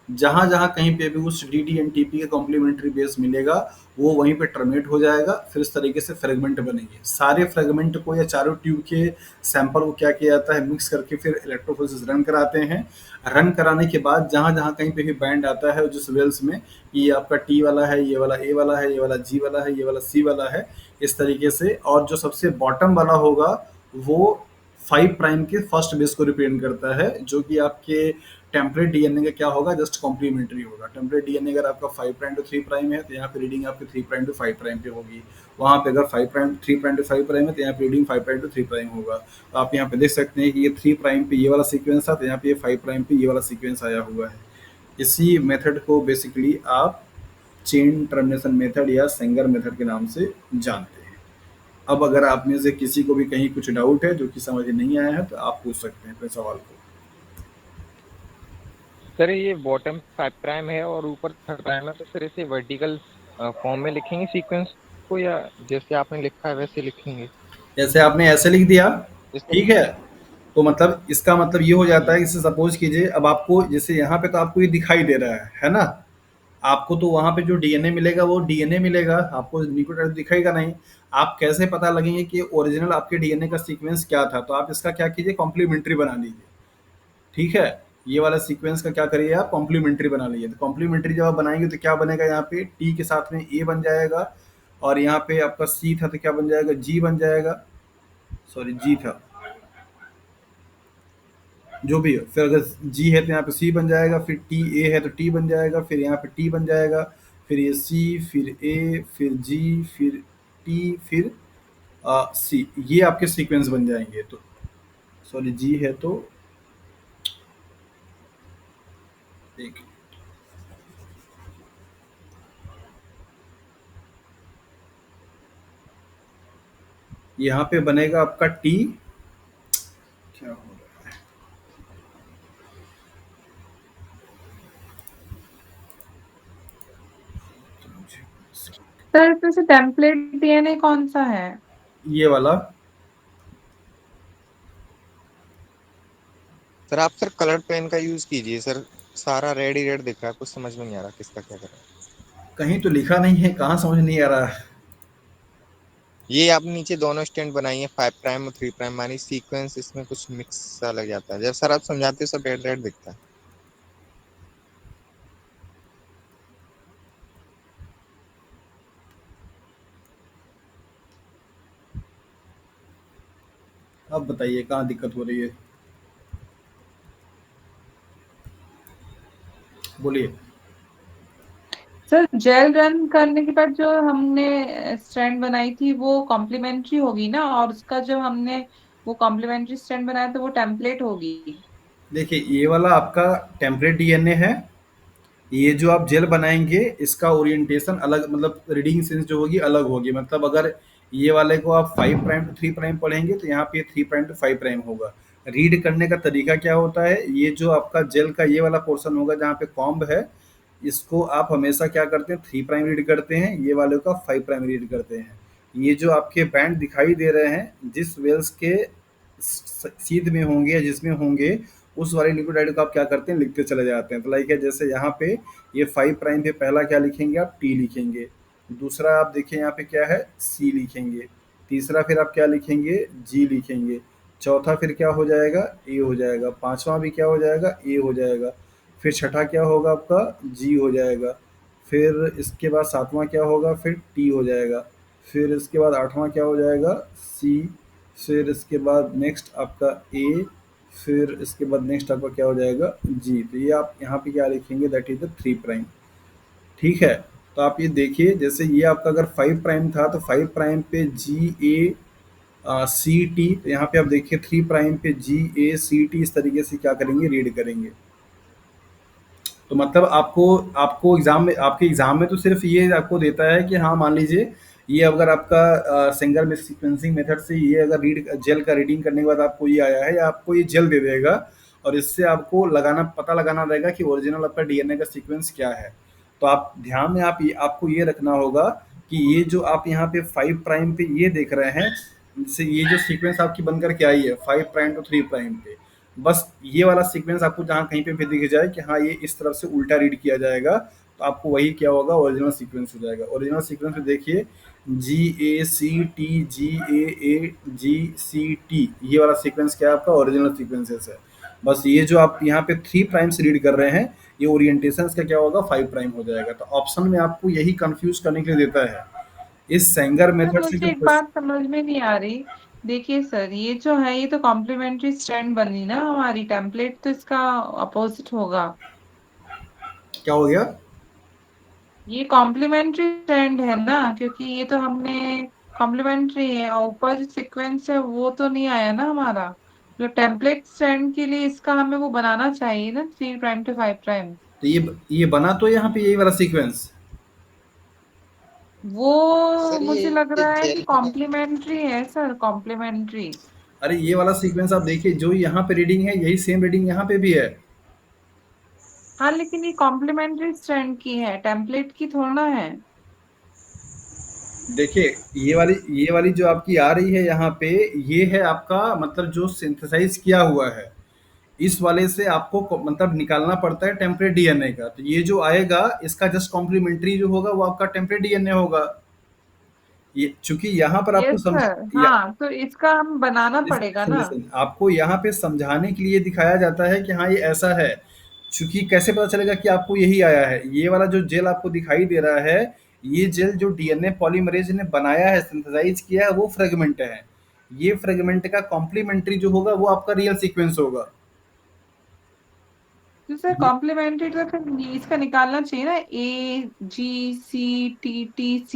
जहाँ जहाँ कहीं पे भी उस डीडीएनटीपी का कॉम्प्लीमेंट्री बेस मिलेगा, वो वहीं पे टर्मिनेट हो जाएगा। फिर इस तरीके से फ्रेगमेंट बनेंगे। सारे फ्रेगमेंट को या चारों ट्यूब के सैंपल को क्या किया जाता है, मिक्स करके फिर इलेक्ट्रोफोरेसिस रन कराते हैं। रन कराने के बाद जहाँ जहाँ कहीं पे भी बैंड आता है जिस वेल्स में, ये आपका टी वाला है, ये वाला ए वाला है, ये वाला जी वाला है, ये वाला सी वाला है, इस तरीके से। और जो सबसे बॉटम वाला होगा वो 5 प्राइम के फर्स्ट बेस को रिप्रेजेंट करता है, जो कि आपके टेम्पलेट डीएनए का क्या होगा, जस्ट कॉम्प्लीमेंट्री होगा। टेम्पलेट डीएनए अगर आपका 5 प्राइम टू 3 प्राइम है, तो यहाँ पे रीडिंग आपकी 3 प्राइम टू 5 प्राइम पे होगी। वहाँ पे अगर 5 प्राइम 3 प्राइम टू 5 प्राइम है, तो यहाँ पे रीडिंग 5 प्राइम टू 3 प्राइम होगा। तो आप यहाँ पे देख सकते हैं कि ये 3 प्राइम पे ये वाला सीक्वेंस था, तो यहाँ पे ये 5 प्राइम पे ये वाला सीक्वेंस आया हुआ है। इसी मेथड को बेसिकली आप चेन टर्मिनेशन मेथड या सेंगर मेथड के नाम से जानते हैं। अब अगर आप में से किसी को भी कहीं कुछ डाउट है जो कि समझ नहीं आया है, तो आप पूछ सकते हैं अपने सवाल को। सर ये बॉटम 5 प्राइम है और ऊपर 3 प्राइम है, तो सर इसे वर्टिकल फॉर्म में लिखेंगे सीक्वेंस को, या जैसे आपने लिखा है वैसे लिखेंगे? जैसे आपने ऐसे लिख दिया, जैसे ठीक है, तो मतलब इसका मतलब ये हो जाता है जी। कि जैसे सपोज कीजिए, अब आपको जैसे यहाँ पे तो आपको ये दिखाई दे रहा है ना? आपको तो वहाँ पे जो डीएनए मिलेगा वो डीएनए मिलेगा, आपको न्यूक्लियोटाइड दिखेगा नहीं। आप कैसे पता लगेंगे कि ओरिजिनल आपके डीएनए का सीक्वेंस क्या था? तो आप इसका क्या कीजिए, कॉम्प्लीमेंट्री बना लीजिए। ठीक है, ये वाला सीक्वेंस का क्या करिए, आप कॉम्प्लीमेंट्री बना लीजिए। तो कॉम्प्लीमेंट्री जब आप बनाएंगे तो क्या बनेगा, यहाँ पे टी के साथ में ए बन जाएगा, और यहाँ पे आपका सी था तो क्या बन जाएगा, जी बन जाएगा। सॉरी, जी था, जो भी है। फिर अगर जी है तो यहाँ पे सी बन जाएगा, फिर टी ए है तो टी बन जाएगा, फिर यहाँ पे टी बन जाएगा, फिर ये सी, फिर ए, फिर जी, फिर टी, फिर सी। ये आपके सीक्वेंस बन जाएंगे। तो सॉरी, जी है तो एक, यहाँ पे बनेगा आपका टी, क्या हो रहा है, तो मुझे सर वैसे टेम्पलेट डीएनए कौन सा है? ये वाला। सर आप सर कलर पेन का यूज कीजिए सर, सारा रेड ही रेड दिख रहा है, कुछ समझ में नहीं आ रहा किसका क्या करें। कहीं तो लिखा नहीं है, कहाँ समझ नहीं आ रहा है। ये आपने नीचे दोनों स्टैंड बनाई है, 5 प्राइम और 3 प्राइम, मानी सीक्वेंस इसमें कुछ मिक्स सा लग जाता है। जब सर आप समझाते हो सब रेड रेड दिखता है। अब बताइए कहाँ दिक्कत हो रही है, बोलिए। सर जेल रन करने के बाद जो हमने स्ट्रैंड बनाई थी वो कॉम्प्लीमेंट्री होगी ना, और उसका जो हमने वो कॉम्प्लीमेंट्री स्ट्रैंड बनाया तो वो टेम्पलेट होगी। देखिए, ये वाला आपका टेम्पलेट डीएनए है। ये जो आप जेल बनाएंगे, इसका ओरिएंटेशन अलग, मतलब रीडिंग सेंस जो होगी अलग होगी। मतलब अगर ये वाले को आप 5 प्राइम टू 3 प्राइम पढ़ेंगे, तो यहाँ पे 3 प्राइम टू 5 प्राइम होगा। रीड करने का तरीका क्या होता है, ये जो आपका जेल का ये वाला पोर्शन होगा जहाँ पे कॉम्ब है, इसको आप हमेशा क्या करते हैं, 3 प्राइम रीड करते हैं, ये वाले का 5 प्राइम रीड करते हैं। ये जो आपके बैंड दिखाई दे रहे हैं, जिस वेल्स के सीध में होंगे या जिसमें होंगे, उस वाले न्यूक्लियोटाइड को आप क्या करते हैं, लिखते चले जाते हैं। तो लाइक है, जैसे यहाँ पे ये 5 प्राइम पे पहला क्या लिखेंगे, आप टी लिखेंगे। दूसरा आप देखिए यहाँ पे क्या है, सी लिखेंगे। तीसरा फिर आप क्या लिखेंगे, जी लिखेंगे। चौथा फिर क्या हो जाएगा, ए हो जाएगा। पांचवा भी क्या हो जाएगा, ए हो जाएगा। फिर छठा क्या होगा आपका, जी हो जाएगा। फिर इसके बाद सातवां क्या होगा, फिर टी हो जाएगा। फिर इसके बाद आठवां क्या हो जाएगा, सी। फिर इसके बाद नेक्स्ट आपका ए। फिर इसके बाद नेक्स्ट आपका क्या हो जाएगा, जी। तो ये आप यहाँ पे क्या लिखेंगे, दैट इज द 3 प्राइम। ठीक है, तो आप ये देखिए, जैसे ये आपका अगर 5 प्राइम था, तो 5 प्राइम पे जी ए सी टी, तो यहाँ पे आप देखिए 3 प्राइम पे जी ए सी टी, इस तरीके से क्या करेंगे, रीड करेंगे। तो मतलब आपको आपको एग्जाम में, आपके एग्जाम में तो सिर्फ ये आपको देता है कि हाँ, मान लीजिए ये अगर आपका सिंगल में सीक्वेंसिंग मेथड से ये अगर रीड जेल का रीडिंग करने के बाद आपको ये आया है, या आपको ये जेल दे देगा और इससे आपको पता लगाना रहेगा कि ओरिजिनल आपका डीएनए का सीक्वेंस क्या है। तो आप ध्यान में आपको ये रखना होगा कि ये जो आप यहाँ पे 5 प्राइम पे ये देख रहे हैं, से ये जो सीक्वेंस आपकी बनकर के आई है 5 प्राइम टू 3 प्राइम पे, बस ये वाला सीक्वेंस आपको जहाँ कहीं पे भी दिख जाए कि हाँ ये इस तरफ से उल्टा रीड किया जाएगा, तो आपको वही क्या होगा, ओरिजिनल सीक्वेंस हो जाएगा। ओरिजिनल सीक्वेंस में देखिए GACTGAA GCT, ये वाला सीक्वेंस क्या है आपका, ओरिजिनल सीक्वेंसेस है। बस ये जो आप यहाँ पे 3 प्राइम से रीड कर रहे हैं, ये ओरिएंटेशन का क्या होगा, 5 प्राइम हो जाएगा। तो ऑप्शन में आपको यही कंफ्यूज करने के लिए देता है। इस सेंगर सर मेथड से मुझे जो एक बात समझ में नहीं आ रही। देखिए सर, ये जो है ये तो कॉम्प्लीमेंट्री स्ट्रैंड बनी ना हमारी, टेम्पलेट तो इसका अपोजिट होगा। क्या हो गया, ये कॉम्प्लीमेंट्री स्ट्रैंड है ना, क्योंकि ये तो हमने कॉम्प्लीमेंट्री है, और ऊपर जो सीक्वेंस है वो तो नहीं आया ना हमारा। जो टेम्पलेट स्ट्रैंड के लिए इसका हमें वो बनाना चाहिए ना, 3' to 5'। तो ये बना तो यहाँ पे यही वाला सीक्वेंस। वो सर मुझे लग ये रहा है कि जेल में कॉम्प्लीमेंट्री है सर, कॉम्प्लीमेंट्री। अरे ये वाला सीक्वेंस आप देखिए, जो यहाँ पे रीडिंग है यही सेम रीडिंग यहाँ पे भी है। हाँ लेकिन ये कॉम्प्लीमेंट्री स्ट्रैंड की है, टेम्पलेट की थोड़ा है। देखिए ये वाली जो आपकी आ रही है यहाँ पे, ये है आपका मतलब जो सिंथेसाइज किया हुआ है। इस वाले से आपको मतलब निकालना पड़ता है टेम्परेट डीएनए का। तो ये जो आएगा इसका जस्ट कॉम्प्लीमेंट्री जो होगा वो आपका टेम्परेट डीएनए होगा। ये चूंकि यहाँ पर आपको यस सर, हाँ तो इसका हम बनाना पड़ेगा लिसन ना। लिसन आपको यहाँ पे समझाने के लिए दिखाया जाता है कि हाँ ये ऐसा है। चूंकि कैसे पता चलेगा कि आपको यही आया है, ये वाला जो जेल आपको दिखाई दे रहा है, ये जेल जो डीएनए पॉलीमरेज ने बनाया है, सिंथेसाइज किया है, वो फ्रेगमेंट है। ये फ्रेगमेंट का कॉम्प्लीमेंट्री जो होगा वो आपका रियल सीक्वेंस होगा। तो सर कॉम्प्लीमेंट्री तो फिर इसका निकालना चाहिए ना, AGCTT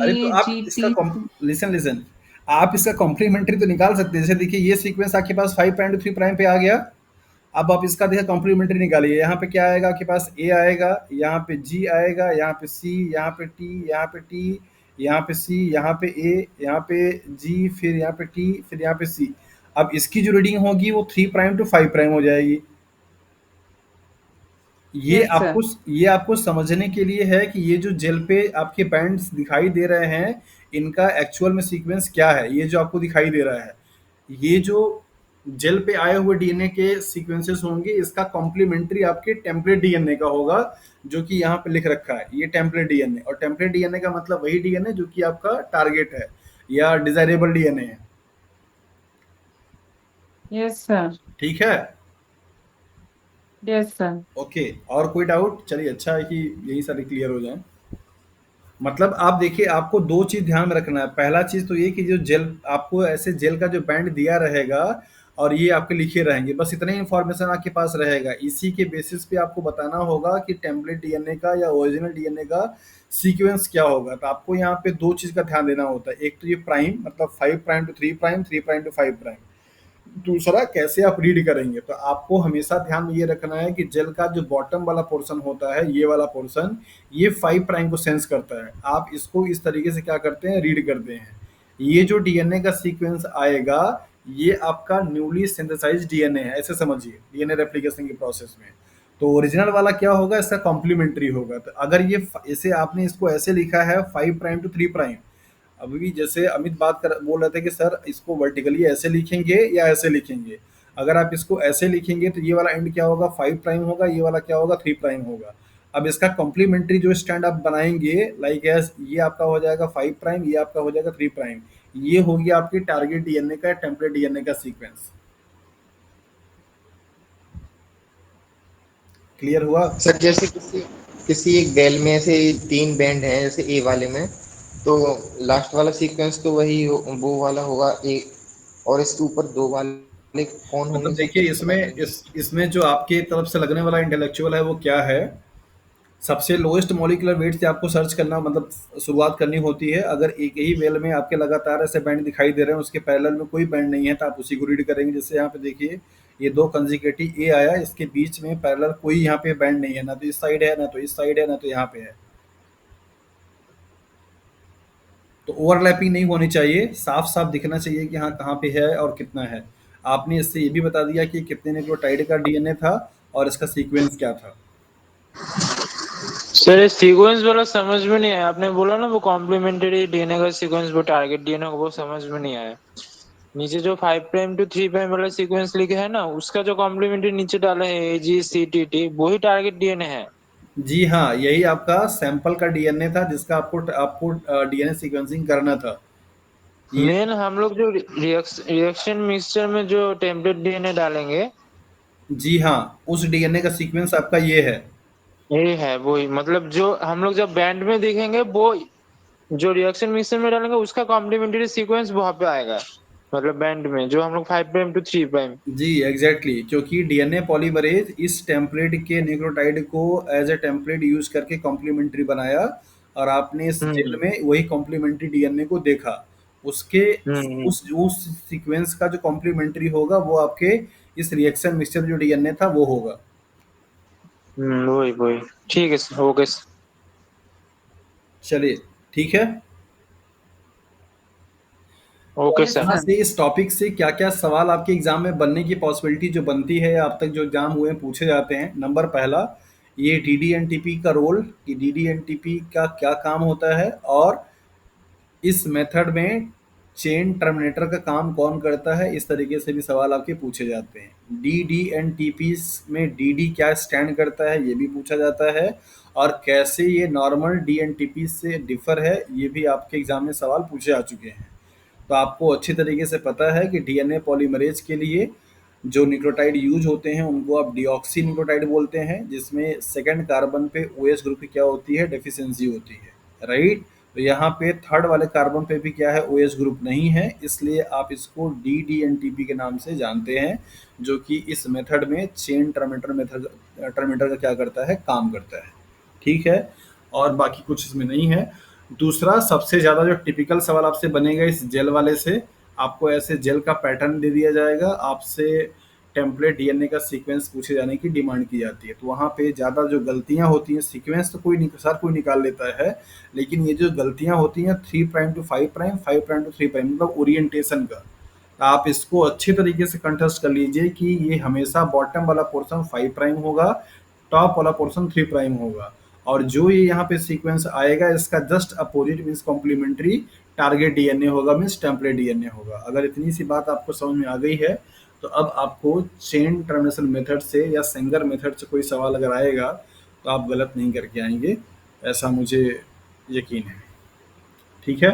अरे तो आप इसका CAGT। लिसन लिसन आप इसका कॉम्प्लीमेंट्री तो निकाल सकते हैं। जैसे देखिए ये सीक्वेंस आपके पास 5 प्राइम टू 3 प्राइम पे आ गया। अब आप इसका देखिए कॉम्प्लीमेंट्री निकालिए। यहाँ पे क्या आएगा आपके पास, ए आएगा, यहाँ पे जी आएगा, यहाँ पे सी, यहाँ पे टी, यहाँ पे टी, यहाँ पे सी, यहाँ पे ए, यहाँ पे जी, फिर यहाँ पे टी, फिर यहाँ पे सी। अब इसकी जो रीडिंग होगी वो 3 प्राइम टू 5 प्राइम हो जाएगी। ये यस सर। आपको ये आपको समझने के लिए है कि ये जो जेल पे आपके बैंड्स दिखाई दे रहे हैं, इनका एक्चुअल में सीक्वेंस क्या है। ये जो आपको दिखाई दे रहा है, ये जो जेल पे आए हुए डीएनए के सीक्वेंसेस होंगे, इसका कॉम्प्लीमेंट्री आपके टेम्पलेट डीएनए का होगा, जो कि यहाँ पे लिख रखा है ये टेम्पलेट डीएनए। और टेम्पलेट डीएनए का मतलब वही डीएनए जो कि आपका टारगेट है या डिजायरेबल डीएनए है। Yes sir. ठीक है, यस सर। ओके। और कोई डाउट, चलिए अच्छा है कि यही सारे क्लियर हो जाए। मतलब आप देखिए, आपको दो चीज ध्यान में रखना है। पहला चीज तो ये कि जो जेल आपको ऐसे जेल का जो बैंड दिया रहेगा और ये आपके लिखे रहेंगे, बस इतना ही इंफॉर्मेशन आपके पास रहेगा। इसी के बेसिस पे आपको बताना होगा कि टेम्पलेट डीएनए का या ओरिजिनल डीएनए का सीक्वेंस क्या होगा। तो आपको यहाँ पे दो चीज का ध्यान देना होता है। एक तो ये प्राइम मतलब 5 prime to 3 prime, 3 prime to 5 prime. दूसरा कैसे आप रीड करेंगे। तो आपको हमेशा ध्यान में ये रखना है कि जेल का जो बॉटम वाला पोर्शन होता है, ये वाला पोर्शन, ये 5 प्राइम को सेंस करता है। आप इसको इस तरीके से क्या करते हैं, रीड करते हैं। ये जो डीएनए का सीक्वेंस आएगा, ये आपका न्यूली सिंथेसाइज डीएनए है, ऐसे समझिए, डीएनए रेप्लिकेशन के प्रोसेस में। तो ओरिजिनल वाला क्या होगा, इसका कॉम्प्लीमेंट्री होगा। तो अगर ये इसे आपने इसको ऐसे लिखा है 5 प्राइम टू 3 प्राइम, अभी जैसे अमित बोल रहे थे कि सर इसको वर्टिकली ऐसे लिखेंगे या ऐसे लिखेंगे। अगर आप इसको ऐसे लिखेंगे तो ये वाला एंड क्या होगा, 5 प्राइम होगा, ये वाला क्या होगा, 3 प्राइम होगा। अब इसका कॉम्प्लीमेंट्री जो स्टैंड आप बनाएंगे, लाइक एस, ये आपका हो जाएगा 5 प्राइम, ये आपका हो जाएगा 3 प्राइम। ये होगी आपकी टारगेट डीएनए का, टेम्पलेट डीएनए का सीक्वेंस। क्लियर हुआ। सर जैसे किसी किसी एक बेल में से 3 बैंड हैं जैसे ए वाले में, तो लास्ट वाला सीक्वेंस तो वो वाला होगा ए, और इसके ऊपर 2 वाले कौन मतलब होंगे सर, देखिए, कैसे पता इसमें करेंगे? इसमें जो आपके तरफ से लगने वाला इंटेलेक्चुअल है वो क्या है। सबसे लोएस्ट मॉलिक्यूलर वेट से आपको सर्च करना मतलब शुरुआत करनी होती है। अगर एक ही वेल में आपके लगातार ऐसे बैंड दिखाई दे रहे हैं, उसके पैरेलल में कोई बैंड नहीं है, तो आप उसी को रीड करेंगे। जैसे यहाँ पे देखिए, ये दो कंजिकेटिव ए आया, इसके बीच में पैरेलल कोई यहाँ पे बैंड नहीं है, ना तो इस साइड है, ना तो इस साइड है, ना तो यहाँ पे है। तो ओवरलैपिंग नहीं होनी चाहिए, साफ-साफ दिखना चाहिए कि हाँ, कहाँ पे है और कितना है। आपने इससे ये भी बता दिया कि कितने न्यूक्लियोटाइड का डीएनए था और इसका सीक्वेंस क्या था। सर ये सीक्वेंस वाला समझ में नहीं आया, आपने बोला ना वो कॉम्प्लीमेंट्री डीएनए का सीक्वेंस, वो टारगेट डीएनए को, वो समझ में नहीं आया। नीचे जो 5 प्राइम टू 3 प्राइम वाला सीक्वेंस लिखे है ना, उसका जो कॉम्प्लीमेंट्री नीचे डाला है AGCTT, वही टारगेट डीएनए है। जी हाँ, यही आपका सैंपल का डीएनए था जिसका आपको डीएनए सीक्वेंसिंग करना था। ये मेन हम लोग जो रिएक्शन मिक्सचर में जो टेम्पलेट डीएनए डालेंगे, जी हाँ, उस डीएनए का सीक्वेंस आपका ये है। ये है वही, मतलब जो हम लोग जब बैंड में देखेंगे वो जो रिएक्शन मिक्सचर में डालेंगे उसका कॉम्प्लीमेंट्री सीक्वेंस वहां पे आएगा, मतलब बैंड में जो हम लोग 5 प्राइम टू 3 प्राइम। जी एग्जैक्टली, क्योंकि डीएनए पॉलीमरेज इस टेम्पलेट के न्यूक्लियोटाइड को एज ए टेम्पलेट यूज करके कॉम्प्लीमेंट्री बनाया और आपने इस जेल हम्म में वही कॉम्प्लीमेंट्री डीएनए को देखा। उसके हम्म उस सीक्वेंस का जो कॉम्प्लीमेंट्री होगा वो आपके इस रिएक्शन मिक्सचर जो डीएनए था वो होगा। वही वही। ठीक है सर, ओके सर। चलिए, ठीक है। तो ओके यस सर। यहाँ सर। से इस टॉपिक से क्या क्या सवाल आपके एग्जाम में बनने की पॉसिबिलिटी जो बनती है या अब तक जो एग्जाम हुए हैं पूछे जाते हैं। नंबर पहला, ये डीडीएनटीपी का रोल, कि डीडीएनटीपी का क्या काम होता है और इस मेथड में चेन टर्मिनेटर का काम कौन करता है, इस तरीके से भी सवाल आपके पूछे जाते हैं। डीडीएनटीपी में डीडी क्या स्टैंड करता है ये भी पूछा जाता है और कैसे ये नॉर्मल डीएनटीपी से डिफर है ये भी आपके एग्जाम में सवाल पूछे आ चुके हैं। तो आपको अच्छी तरीके से पता है कि डीएनए पॉलीमरेज के लिए जो न्यूक्लियोटाइड यूज होते हैं उनको आप डीऑक्सी न्यूक्लियोटाइड बोलते हैं, जिसमें सेकंड कार्बन पे ओएच ग्रुप की क्या होती है, डेफिशिएंसी होती है, राइट। तो यहाँ पे थर्ड वाले कार्बन पे भी क्या है, ओएच ग्रुप नहीं है, इसलिए आप इसको डीडीएनटीपी के नाम से जानते हैं, जो कि इस मेथड में चेन टर्मिनेटर का क्या करता है, काम करता है। ठीक है, और बाकी कुछ इसमें नहीं है। दूसरा सबसे ज़्यादा जो टिपिकल सवाल आपसे बनेगा इस जेल वाले से, आपको ऐसे जेल का पैटर्न दे दिया जाएगा, आपसे टेम्पलेट डीएनए का सीक्वेंस पूछे जाने की डिमांड की जाती है। तो वहाँ पे ज़्यादा जो गलतियाँ होती हैं, सीक्वेंस तो कोई निकाल लेता है, लेकिन ये जो गलतियाँ होती हैं 3 prime to 5 prime, 5 prime to 3 prime, मतलब ओरिएंटेशन का, आप इसको अच्छे तरीके से कंटेस्ट कर लीजिए कि ये हमेशा बॉटम वाला पोर्शन 5 प्राइम होगा, टॉप वाला पोर्शन 3 प्राइम होगा, और जो ये यहाँ पे सीक्वेंस आएगा इसका just opposite means complementary target DNA होगा, मीन्स टेम्पलेट डीएनए होगा। अगर इतनी सी बात आपको समझ में आ गई है तो अब आपको चेन टर्मिनेशन मेथड से या सेंगर मेथड से कोई सवाल अगर आएगा तो आप गलत नहीं करके आएंगे, ऐसा मुझे यकीन है। ठीक है,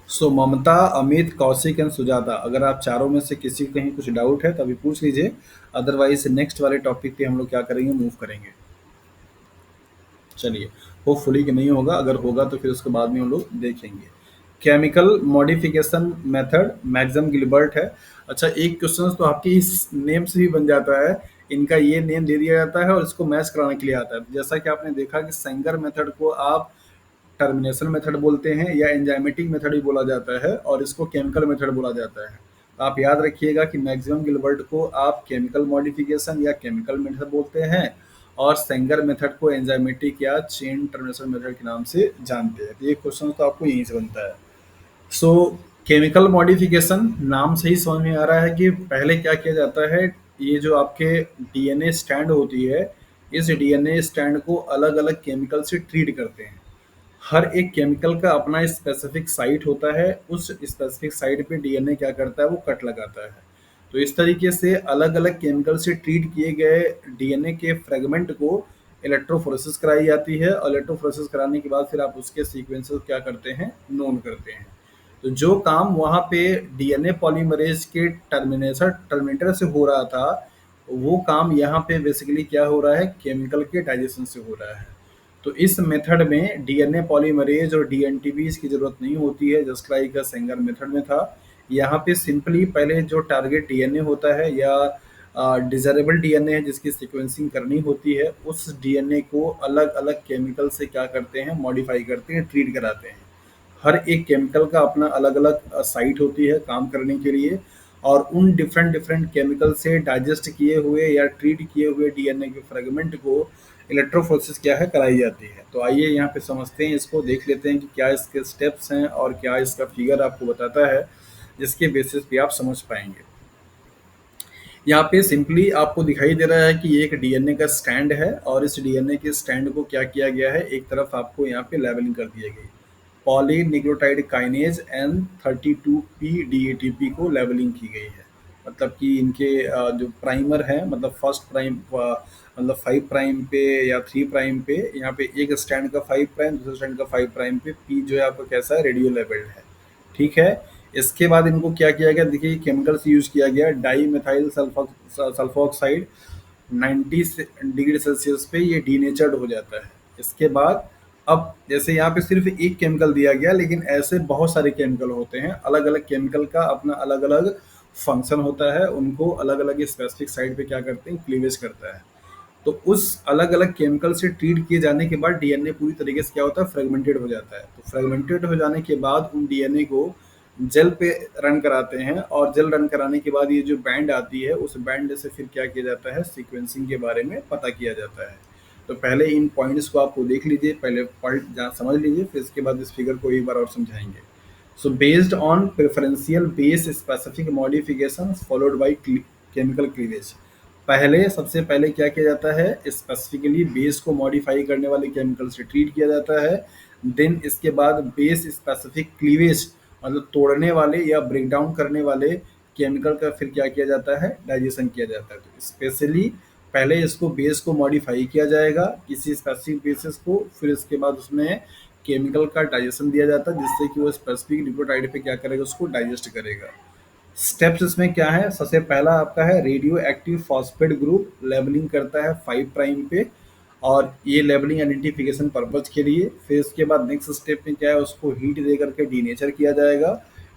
सो ममता, अमित, कौशिक एंड सुजाता, अगर आप चारों में से किसी को कहीं कुछ डाउट है तो अभी पूछ लीजिए, अदरवाइज नेक्स्ट वाले टॉपिक पे हम लोग क्या करेंगे, मूव करेंगे। चलिए, होपफुली कि नहीं होगा, अगर होगा तो फिर उसके बाद में हम लोग देखेंगे। Chemical modification method Maxam Gilbert है। अच्छा, एक क्वेश्चन तो आपके इस नेम से ही बन जाता है, इनका ये नेम दे दिया जाता है और इसको मैच कराने के लिए आता है। जैसा कि आपने देखा कि सेंगर मेथड को आप टर्मिनेशन मेथड बोलते हैं या एंजाइमेटिक मेथड भी बोला जाता है और इसको केमिकल मेथड बोला जाता है। आप याद रखिएगा कि मैक्सिमम गिलबर्ट को आप केमिकल मॉडिफिकेशन या केमिकल मेथड बोलते हैं और सेंगर मेथड को एंजाइमेटिक या चेन टर्मिनेशन मेथड के नाम से जानते हैं। तो ये क्वेश्चन तो आपको यहीं से बनता है। सो केमिकल मॉडिफिकेशन नाम से ही समझ में आ रहा है कि पहले क्या किया जाता है, ये जो आपके डीएनए स्टैंड होती है, इस डीएनए स्टैंड को अलग अलग केमिकल से ट्रीट करते हैं। हर एक केमिकल का अपना स्पेसिफिक साइट होता है, उस स्पेसिफिक साइट पे डीएनए क्या करता है, वो कट लगाता है। तो इस तरीके से अलग अलग केमिकल से ट्रीट किए गए डीएनए के फ्रेगमेंट को इलेक्ट्रोफोरेसिस कराई जाती है और इलेक्ट्रोफोरेसिस कराने के बाद फिर आप उसके सीक्वेंसेस क्या करते हैं, नोन करते हैं। तो जो काम वहाँ पे डीएनए पॉलीमरेज के टर्मिनेटर से हो रहा था, वो काम यहाँ पे बेसिकली क्या हो रहा है, केमिकल के डाइजेशन से हो रहा है। तो इस मेथड में डीएनए पॉलीमरेज और डीएनटीबीज की जरूरत नहीं होती है, जस्ट लाइक सेंगर मेथड में था। यहाँ पे सिंपली पहले जो टारगेट डीएनए होता है या डिजायरेबल डीएनए है जिसकी सीक्वेंसिंग करनी होती है, उस डीएनए को अलग अलग केमिकल से क्या करते हैं, मॉडिफाई करते हैं, ट्रीट कराते हैं। हर एक केमिकल का अपना अलग अलग साइट होती है काम करने के लिए, और उन डिफरेंट डिफरेंट केमिकल से डाइजेस्ट किए हुए या ट्रीट किए हुए डीएनए के फ्रेगमेंट को इलेक्ट्रोफोरेसिस क्या है कराई जाती है। तो आइए यहाँ पे समझते हैं, इसको देख लेते हैं कि क्या इसके स्टेप्स हैं और क्या इसका फिगर आपको बताता है, जिसके बेसिस पे आप समझ पाएंगे। यहाँ पे सिंपली आपको दिखाई दे रहा है कि ये एक डीएनए का स्टैंड है और इस डीएनए के स्टैंड को क्या किया गया है, एक तरफ आपको यहाँ पे लेवलिंग कर दिया गई, पॉलीन्यूक्लियोटाइड काइनेज N32P DATP को लेवलिंग की गई है। मतलब कि इनके जो प्राइमर है, मतलब फर्स्ट प्राइम मतलब 5 प्राइम पे या 3 प्राइम पे, यहाँ पे एक स्टैंड का 5 प्राइम, दूसरे स्टैंड का 5 प्राइम पे पी जो है आपका कैसा है, रेडियो लेवल्ड है। ठीक है, इसके बाद इनको क्या किया गया, देखिए केमिकल्स यूज किया गया, di methyl sulphoxide 90 degree Celsius पे ये डीनेचर्ड हो जाता है। इसके बाद अब जैसे यहाँ पे सिर्फ एक केमिकल दिया गया, लेकिन ऐसे बहुत सारे केमिकल होते हैं, अलग अलग केमिकल का अपना अलग अलग फंक्शन होता है, उनको अलग अलग स्पेसिफिक साइड पे क्या करते हैं, क्लीवेज करता है। तो उस अलग अलग केमिकल से ट्रीट किए जाने के बाद डीएनए पूरी तरीके से क्या होता है, फ्रेगमेंटेड हो जाता है। तो फ्रेगमेंटेड हो जाने के बाद उन डीएनए को जेल पे रन कराते हैं, और जेल रन कराने के बाद ये जो बैंड आती है, उस बैंड से फिर क्या किया जाता है, सीक्वेंसिंग के बारे में पता किया जाता है। तो पहले इन पॉइंट्स को आपको देख लीजिए, पहले पॉइंट समझ लीजिए, फिर इसके बाद इस फिगर को एक बार और समझाएंगे। So based on preferential base specific modifications followed by chemical cleavage, पहले सबसे पहले क्या किया जाता है, स्पेसिफिकली बेस को मॉडिफाई करने वाले केमिकल से ट्रीट किया जाता है। देन इसके बाद बेस स्पेसिफिक क्लीवेज, मतलब तोड़ने वाले या ब्रेक डाउन करने वाले केमिकल का फिर क्या किया जाता है, डाइजेशन किया जाता है। तो स्पेशली पहले इसको बेस को मॉडिफाई किया जाएगा किसी स्पेसिफिक बेसिस को, फिर इसके बाद उसमें केमिकल का डाइजेशन दिया जाता है, जिससे कि वो स्पेसिफिक न्यूक्लियोटाइड पे क्या करेगा, उसको डाइजेस्ट करेगा। स्टेप्स इसमें क्या है, सबसे पहला आपका है radio active phosphate group, labelling करता है 5 प्राइम पे, और ये लेबलिंग आइडेंटिफिकेशन पर्पज के लिए। फिर इसके बाद नेक्स्ट स्टेप में क्या है, उसको हीट दे करके डीनेचर किया जाएगा।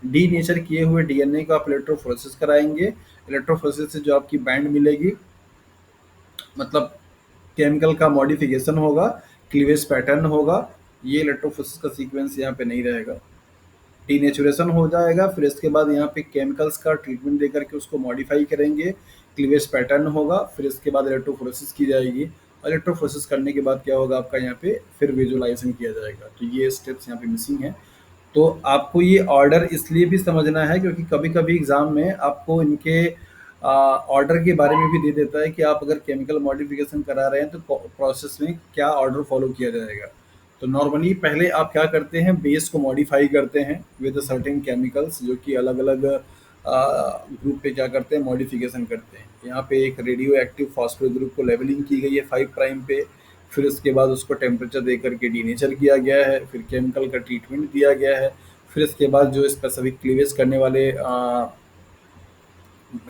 डीनेचर किए हुए डीएनए को आप इलेक्ट्रोफोरेसिस कराएंगे। इलेक्ट्रोफोरेसिस से जो आपकी बैंड मिलेगी, मतलब केमिकल का मॉडिफिकेशन होगा, क्लीवेज पैटर्न होगा। ये इलेक्ट्रोफोरेसिस का सीक्वेंस यहाँ पे नहीं रहेगा, डीनेचुरेशन हो जाएगा। फिर इसके बाद यहाँ पे केमिकल्स का ट्रीटमेंट देकर के उसको मॉडिफाई करेंगे, क्लीवेज पैटर्न होगा। फिर इसके बाद इलेक्ट्रोफोरेसिस की जाएगी, और इलेक्ट्रोफोरेसिस करने के बाद क्या होगा आपका, यहाँ पे फिर विजुअलाइजेशन किया जाएगा। तो ये स्टेप्स यहाँ पे मिसिंग है। तो आपको ये ऑर्डर इसलिए भी समझना है क्योंकि कभी कभी एग्जाम में आपको इनके ऑर्डर के बारे में भी दे देता है कि आप अगर केमिकल मॉडिफिकेशन करा रहे हैं तो प्रोसेस में क्या ऑर्डर फॉलो किया जाएगा। तो नॉर्मली पहले आप क्या करते हैं, बेस को मॉडिफाई करते हैं विद सर्टेन केमिकल्स, जो कि अलग अलग ग्रुप पे क्या करते हैं, मॉडिफिकेशन करते हैं। यहाँ पे एक रेडियो एक्टिव फॉस्फेट ग्रुप को लेवलिंग की गई है 5 प्राइम पे, फिर उसके बाद उसको टेम्परेचर दे करके डीनेचर किया गया है, फिर केमिकल का ट्रीटमेंट दिया गया है। फिर इसके बाद जो स्पेसिफिक क्लीवेज करने वाले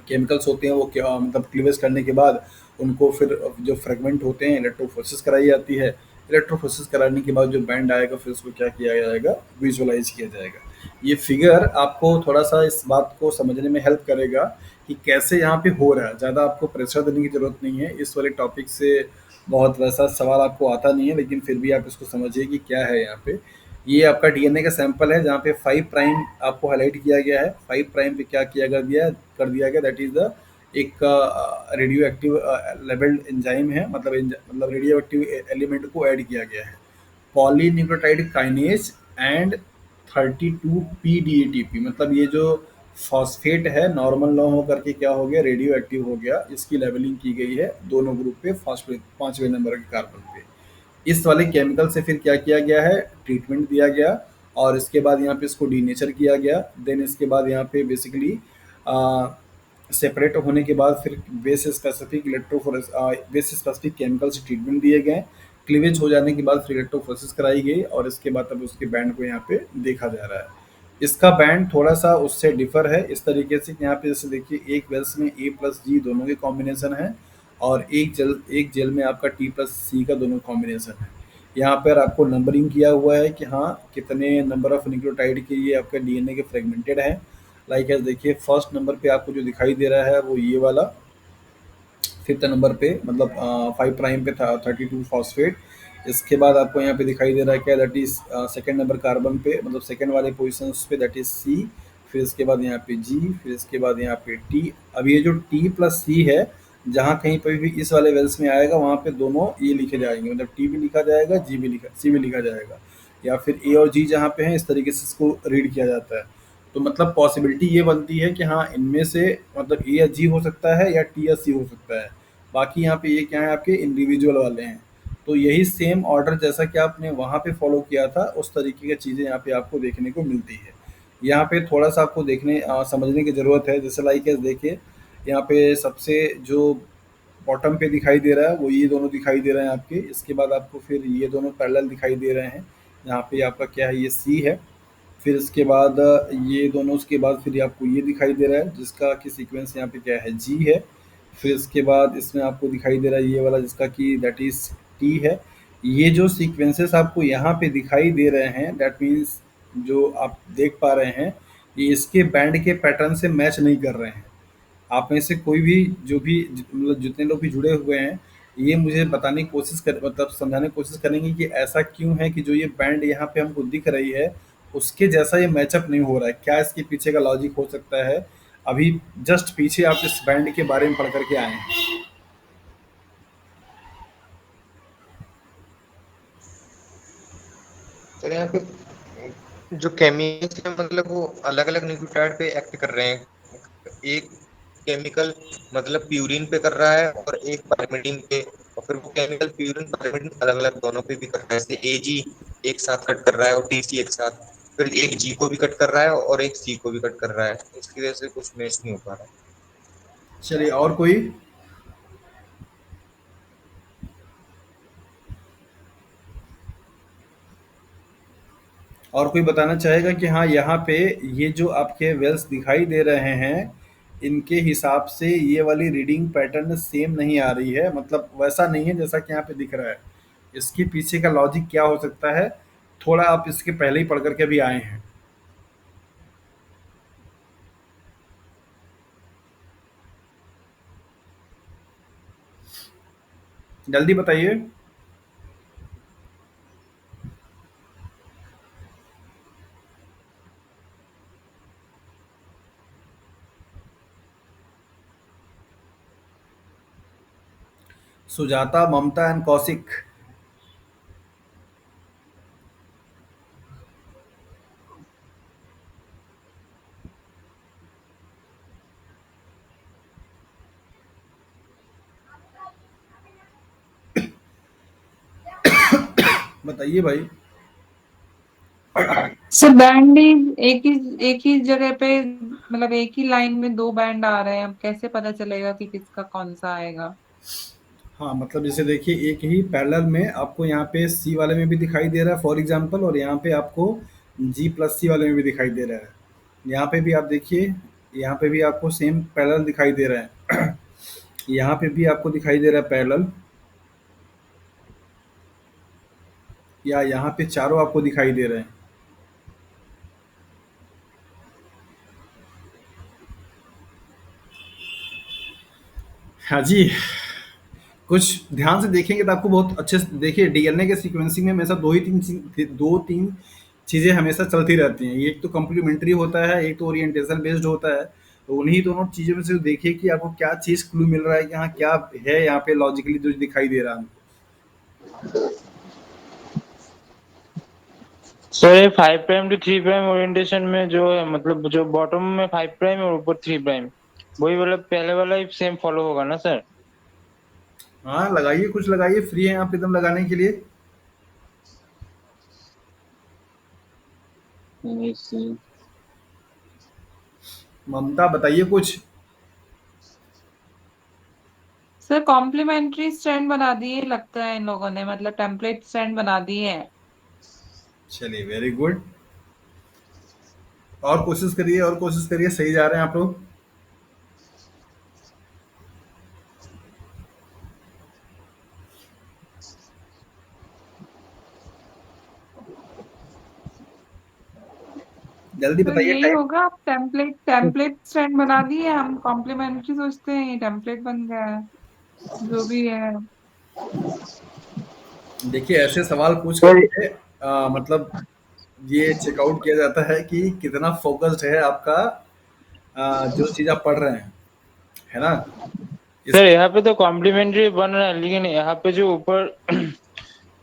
केमिकल्स होते हैं, वो क्या मतलब क्लीवेज करने के बाद उनको फिर जो फ्रेगमेंट होते हैं, इलेक्ट्रोफोरेसिस कराई जाती है। इलेक्ट्रोफोरेसिस कराने के बाद जो बैंड आएगा, फिर उसको क्या किया जाएगा, विजुअलाइज किया जाएगा। ये फिगर आपको थोड़ा सा इस बात को समझने में हेल्प करेगा कि कैसे यहाँ पे हो रहा है। ज़्यादा आपको प्रेशर देने की ज़रूरत नहीं है, इस वाले टॉपिक से बहुत वैसा सवाल आपको आता नहीं है, लेकिन फिर भी आप इसको समझिए कि क्या है यहाँ पे। ये आपका डीएनए का सैंपल है, जहाँ पे 5 प्राइम आपको हाईलाइट किया गया है। 5 प्राइम पे क्या किया कर दिया गया, दैट इज द एक रेडियो एक्टिव लेबल्ड एंजाइम है, मतलब रेडियो एक्टिव एलिमेंट को ऐड किया गया है, पॉलीन्यूक्लियोटाइड काइनेज एंड 32PDATP। मतलब ये जो फॉस्फेट है, नॉर्मल ना हो करके क्या हो गया, रेडियो एक्टिव हो गया। इसकी लेवलिंग की गई है दोनों ग्रुप पे, फॉस्फेट 5वें नंबर के कार्बन पे। इस वाले केमिकल से फिर क्या किया गया है, ट्रीटमेंट दिया गया, और इसके बाद यहाँ पे इसको डीनेचर किया गया। देन इसके बाद यहाँ पे बेसिकली सेपरेट होने के बाद फिर base specific base specific chemical से ट्रीटमेंट दिए गए। क्लीवेज हो जाने के बाद फिर इलेक्ट्रोफोरेसिस कराई गई, और इसके बाद तब उसके बैंड को यहाँ पे देखा जा रहा है। इसका बैंड थोड़ा सा उससे डिफर है इस तरीके से कि यहाँ पे जैसे देखिए, एक वेल्स में A+G दोनों के कॉम्बिनेशन है, और एक जेल में आपका T+C का दोनों कॉम्बिनेशन है। यहाँ पर आपको नंबरिंग किया हुआ है कि हाँ कितने नंबर ऑफ न्यूक्लियोटाइड के ये आपका डीएनए के फ्रेगमेंटेड है। लाइक एज देखिए, फर्स्ट नंबर पे आपको जो दिखाई दे रहा है वो ये वाला, 5th नंबर पे मतलब 5 प्राइम पे था 32 फॉस्फेट। इसके बाद आपको यहाँ पे दिखाई दे रहा है क्या, that is second number carbon पे, मतलब सेकेंड वाले पोजिशन पे, दैट इज C। फिर इसके बाद यहाँ पे जी, फिर इसके बाद यहाँ पे टी। अब ये जो टी प्लस सी है, जहाँ कहीं पर भी इस वाले वेल्स में आएगा वहाँ पे दोनों ये लिखे जाएंगे, मतलब टी भी लिखा जाएगा, जी भी लिखा, सी भी लिखा जाएगा, या फिर ए और जी जहाँ पे हैं इस तरीके से इसको रीड किया जाता है। तो मतलब पॉसिबिलिटी ये बनती है कि हाँ इनमें से मतलब ए या जी हो सकता है या टी या सी हो सकता है। बाकी यहाँ पे ये क्या है आपके इंडिविजुअल वाले हैं। तो यही सेम ऑर्डर जैसा कि आपने वहाँ पे फॉलो किया था उस तरीके की चीज़ें यहाँ पे आपको देखने को मिलती है। यहाँ पे थोड़ा सा आपको समझने की ज़रूरत है। जैसे लाइक देखिए, यहाँ पे सबसे जो बॉटम पे दिखाई दे रहा है वो ये दोनों दिखाई दे रहे हैं आपके। इसके बाद आपको फिर ये दोनों पैरेलल दिखाई दे रहे हैं। यहाँ पे आपका क्या है, ये सी है। फिर इसके बाद ये दोनों, उसके बाद फिर आपको ये दिखाई दे रहा है जिसका कि सीक्वेंस यहाँ पे क्या है, जी है। फिर इसके बाद इसमें आपको दिखाई दे रहा है ये वाला जिसका कि दैट इज टी है। ये जो सीक्वेंसेस आपको यहाँ पे दिखाई दे रहे हैं, दैट मीन्स जो आप देख पा रहे हैं, ये इसके बैंड के पैटर्न से मैच नहीं कर रहे हैं। आप में से कोई भी जो भी मतलब जितने लोग भी जुड़े हुए हैं, ये मुझे बताने की कोशिश कर मतलब समझाने की कोशिश करेंगे कि ऐसा क्यों है कि जो ये बैंड यहाँ पे हमको दिख रही है उसके जैसा ये मैचअप नहीं हो रहा है। क्या इसके पीछे का लॉजिक हो सकता है? अभी जस्ट पीछे आप इस बैंड के बारे में पढ़ करके आए हैं। सर यहाँ पे जो केमिकल्स है मतलब वो अलग अलग न्यूक्लियोटाइड पे एक्ट कर रहे हैं। एक केमिकल मतलब प्यूरिन पे कर रहा है और एक पाइरिमिडीन पे, और फिर वो केमिकल प्यूरिन पाइरिमिडीन अलग अलग दोनों पे भी कर रहा है। जैसे एजी एक साथ कट कर रहा है और टीसी एक साथ, फिर एक जी को भी कट कर रहा है और एक सी को भी कट कर रहा है। इसकी वजह से कुछ मैच नहीं हो पा रहा। चलिए, और कोई? और कोई बताना चाहेगा कि हाँ यहाँ पे ये जो आपके वेल्स दिखाई दे रहे हैं इनके हिसाब से ये वाली रीडिंग पैटर्न सेम नहीं आ रही है, मतलब वैसा नहीं है जैसा कि यहाँ पे दिख रहा है। इसके पीछे का लॉजिक क्या हो सकता है? थोड़ा आप इसके पहले ही पढ़ करके भी आए हैं। जल्दी बताइए। सुजाता, ममता एंड कौशिक। बताइए भाई। सर बैंड एक ही जगह पे, मतलब एक ही लाइन में दो बैंड आ रहे हैं, अब कैसे पता चलेगा कि किसका कौन सा आएगा? हाँ मतलब जैसे देखिए, एक ही पैरेलल में आपको यहाँ पे सी वाले में भी दिखाई दे रहा है फॉर एग्जांपल, और यहाँ पे आपको जी प्लस सी वाले में भी दिखाई दे रहा है। यहाँ पे भी आप देखिए, यहाँ पे भी आपको सेम पैरेलल दिखाई दे रहा है। यहाँ पे भी आपको दिखाई दे रहा है पैरेलल, या यहाँ पे चारों आपको दिखाई दे रहे हैं। हाँ जी, कुछ ध्यान से देखेंगे तो आपको बहुत अच्छे से देखिए, डीएनए के सीक्वेंसिंग में हमेशा दो तीन चीज़ें हमेशा चलती रहती हैं। एक तो कम्प्लीमेंट्री होता है, एक तो ओरिएंटेशन बेस्ड होता है। तो उन्हीं दोनों चीज़ों में से देखिए कि आपको क्या चीज़ क्लू मिल रहा है कि हाँ क्या है यहाँ पे लॉजिकली जो दिखाई दे रहा है हमको। सर ये 5' to 3' ओरिएंटेशन में जो है, मतलब जो बॉटम में 5' और ऊपर 3', वही वाला पहले वाला ही सेम फॉलो होगा ना सर? हाँ लगाइए, कुछ लगाइए, फ्री है आप एकदम लगाने के लिए। ममता बताइए कुछ। सर कॉम्प्लीमेंट्री स्ट्रैंड बना दिए लगता है इन लोगों ने, मतलब टेम्पलेट स्ट्रैंड बना दिए हैं। चलिए, वेरी गुड। और कोशिश करिए, और कोशिश करिए, सही जा रहे हैं आप लोग। जल्दी तो बताइए, यही टाइम। होगा, आप टेम्पलेट टेम्पलेट स्टैंड बना दिए, हम कॉम्प्लीमेंट्री सोचते हैं, ये टेम्पलेट बन गया है, जो भी है। देखिए ऐसे सवाल पूछ सर करके मतलब ये चेकआउट किया जाता है कि कितना फोकस्ड है आपका जो चीज़ आप पढ़ रहे हैं, है ना? सर इसके यहाँ पे तो कॉम्प्लीमेंट्री बन रहा है, लेकिन यहाँ पे जो ऊपर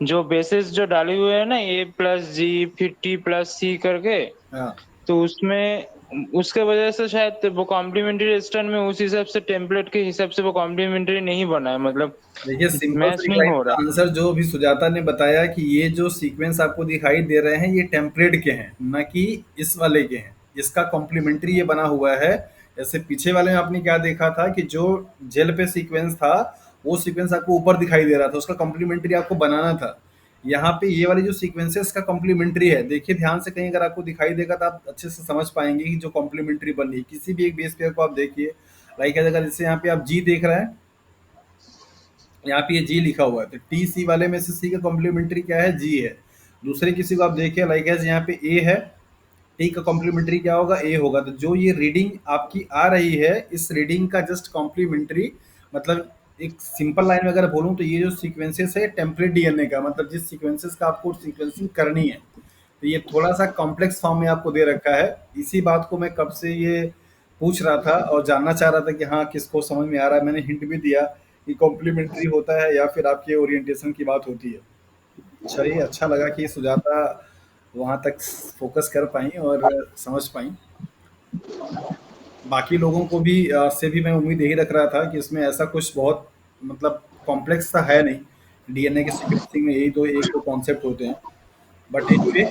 जो बेसिस जो डाले हुए है ना, A+G फिर T+C करके, हाँ, तो उसमें उसके वजह से शायद वो कॉम्प्लीमेंट्री स्टैंड में उस हिसाब से टेम्पलेट के हिसाब से वो कॉम्प्लीमेंट्री नहीं बना है, मतलब देखिए सिंपल मैच सी एक नहीं लाइन हो का रहा। आंसर जो अभी सुजाता ने बताया कि ये जो सीक्वेंस आपको दिखाई दे रहे हैं ये टेम्पलेट के हैं, ना कि इस वाले के हैं। इसका कॉम्प्लीमेंट्री ये बना हुआ है। जैसे पीछे वाले में आपने क्या देखा था कि जो जेल पे सीक्वेंस था, वो सीक्वेंस आपको ऊपर दिखाई दे रहा था, उसका कॉम्प्लीमेंट्री आपको बनाना था। यहाँ पे ये वाली जो सीक्वेंस है इसका कॉम्प्लीमेंट्री है। देखिए ध्यान से, कहीं अगर आपको दिखाई देगा तो आप अच्छे से समझ पाएंगे कि जो कॉम्प्लीमेंट्री बन रही है किसी भी एक बेस पेयर को आप देखिए। लाइक अगर जैसे यहाँ पे आप जी देख रहे हैं, यहाँ पे ये जी लिखा हुआ है, तो टी सी वाले में से सी का कॉम्प्लीमेंट्री क्या है? जी है। दूसरे किसी को आप देखिए, लाइक एज यहाँ पे ए है, टी का कॉम्प्लीमेंट्री क्या होगा? ए होगा। तो जो ये रीडिंग आपकी आ रही है, इस रीडिंग का जस्ट कॉम्प्लीमेंट्री, मतलब एक सिंपल लाइन में अगर बोलूँ तो ये जो सीक्वेंसेस है टेम्पलेट डीएनए का, मतलब जिस सीक्वेंसेस का आपको सीक्वेंसिंग करनी है, तो ये थोड़ा सा कॉम्प्लेक्स फॉर्म में आपको दे रखा है। इसी बात को मैं कब से ये पूछ रहा था और जानना चाह रहा था कि हाँ किसको समझ में आ रहा है। मैंने हिंट भी दिया कि कॉम्प्लीमेंट्री होता है या फिर आपके ओरिएंटेशन की बात होती है। चलिए, अच्छा लगा कि सुजाता वहाँ तक फोकस कर पाई और समझ पाई। बाकी लोगों को भी से भी मैं उम्मीद यही रख रहा था कि इसमें ऐसा कुछ बहुत मतलब कॉम्प्लेक्स सा है नहीं। डीएनए के सीक्वेंसिंग में यही दो एक दो कॉन्सेप्ट होते हैं। बट एनीवे,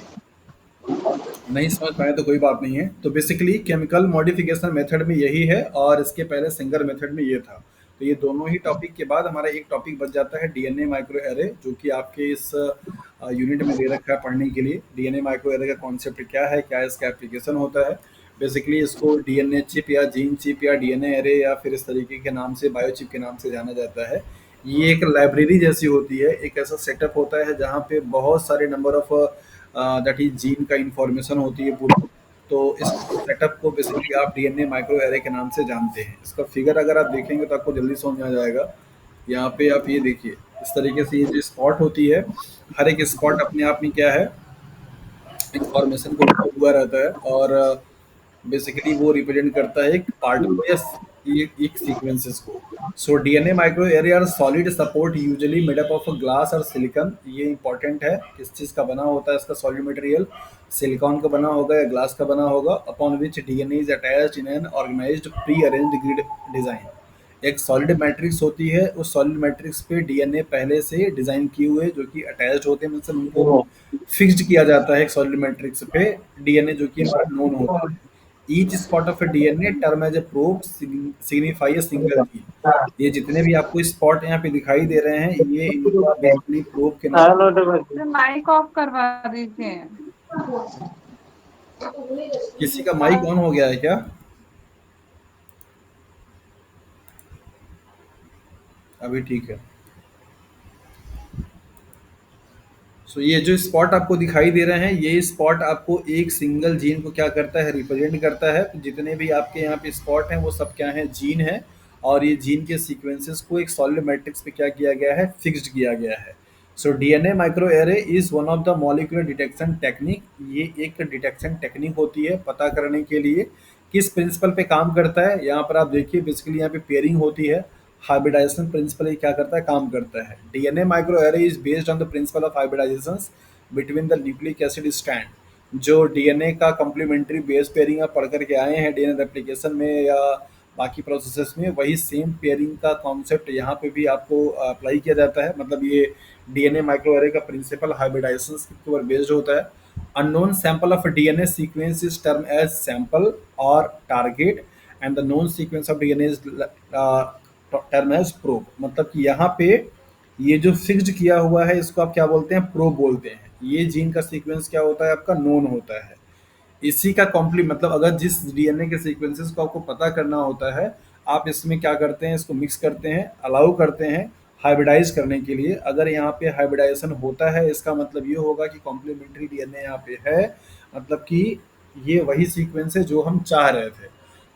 नहीं समझ पाए तो कोई बात नहीं है। तो बेसिकली केमिकल मॉडिफिकेशन मेथड में यही है और इसके पहले सिंगर मेथड में ये था। तो ये दोनों ही टॉपिक के बाद हमारा एक टॉपिक बच जाता है डीएनए माइक्रो एरे, जो कि आपके इस यूनिट में दे रखा है पढ़ने के लिए। डीएनए माइक्रो एरे का कॉन्सेप्ट क्या है, क्या इसका एप्लीकेशन होता है। बेसिकली इसको डीएनए चिप या जीन चिप या डीएनए एरे या फिर इस तरीके के नाम से बायोचिप के नाम से जाना जाता है। ये एक लाइब्रेरी जैसी होती है, एक ऐसा सेटअप होता है जहाँ पे बहुत सारे number of that is gene का इंफॉर्मेशन होती है पूरी। तो इस सेटअप को बेसिकली आप डीएनए माइक्रो एरे के नाम से जानते हैं। इसका फिगर अगर आप देखेंगे तो आपको जल्दी समझ में आ जाएगा। यहाँ पे आप ये देखिए, इस तरीके से ये जो स्पॉट होती है, हर एक स्पॉट अपने आप में क्या है, इंफॉर्मेशन को रखा हुआ रहता है और बेसिकली वो रिप्रेजेंट करता है एक पार्ट को या एक सीक्वेंसेस को। So DNA micro array are solid support usually made up of glass और सिलिकॉन। ये इंपॉर्टेंट है, किस चीज़ का बना होता है इसका सॉलिड मटेरियल, सिलिकॉन का बना होगा या ग्लास का बना होगा। Upon which DNA is attached in an organised pre arranged grid design. एक सॉलिड मैट्रिक्स होती है, उस सॉलिड मैट्रिक्स पे डीएनए पहले से डिजाइन किए हुए जो कि अटैच्ड होते हैं, मतलब उनको फिक्स्ड किया जाता है एक सॉलिड मैट्रिक्स पे डीएनए जो कि हमारा नोन होता है। Each spot of a DNA term as a probe signify a single gene. ये जितने भी आपको स्पॉट यहाँ पे दिखाई दे रहे हैं, ये इनको बेसिकली प्रोब के नाम। सर माइक ऑफ करवा दीजिए। किसी का माइक ऑन हो गया है क्या? अभी ठीक है। सो ये जो स्पॉट आपको दिखाई दे रहे हैं, ये स्पॉट आपको एक सिंगल जीन को क्या करता है, रिप्रेजेंट करता है। तो जितने भी आपके यहाँ पे स्पॉट हैं वो सब क्या है, जीन है। और ये जीन के सीक्वेंसेस को एक सॉलिड मैट्रिक्स पे क्या किया गया है, फिक्स्ड किया गया है। सो DNA micro array is one of the molecular detection technique. ये एक डिटेक्शन टेक्निक होती है पता करने के लिए किस प्रिंसिपल पे काम करता है। यहाँ पर आप देखिए, बेसिकली यहाँ पे पेयरिंग होती है, हाइब्रिडाइजेशन प्रिंसिपल ये क्या करता है, काम करता है। DNA micro array is based on the principle of hybridisation between the nucleic acid strand. जो डीएनए का कॉम्प्लीमेंट्री बेस पेयरिंग आप पढ़ करके आए हैं डीएनए रेप्लिकेशन में या बाकी प्रोसेसेस में, वही सेम पेयरिंग का कॉन्सेप्ट यहाँ पे भी आपको अप्लाई किया जाता है। मतलब ये डीएनए माइक्रो एरे का प्रिंसिपल हाइब्रिडाइजेशन के ऊपर बेस्ड होता है। Unknown sample of DNA sequence is term as sample और target and the known sequence of DNA is term as probe. मतलब कि यहाँ पे ये जो फिक्स्ड किया हुआ है इसको आप क्या बोलते हैं, प्रोब बोलते हैं। ये जीन का सीक्वेंस क्या होता है, आपका नोन होता है। इसी का कॉम्प्ली मतलब अगर जिस डीएनए के सीक्वेंसेस को आपको पता करना होता है, आप इसमें क्या करते हैं, इसको मिक्स करते हैं, अलाउ करते हैं हाइब्रिडाइज करने के लिए। अगर यहाँ पे हाइब्रिडाइजेशन होता है, इसका मतलब ये होगा कि कॉम्प्लीमेंट्री डीएनए यहाँ पे है, मतलब कि ये वही सीक्वेंस है जो हम चाह रहे थे।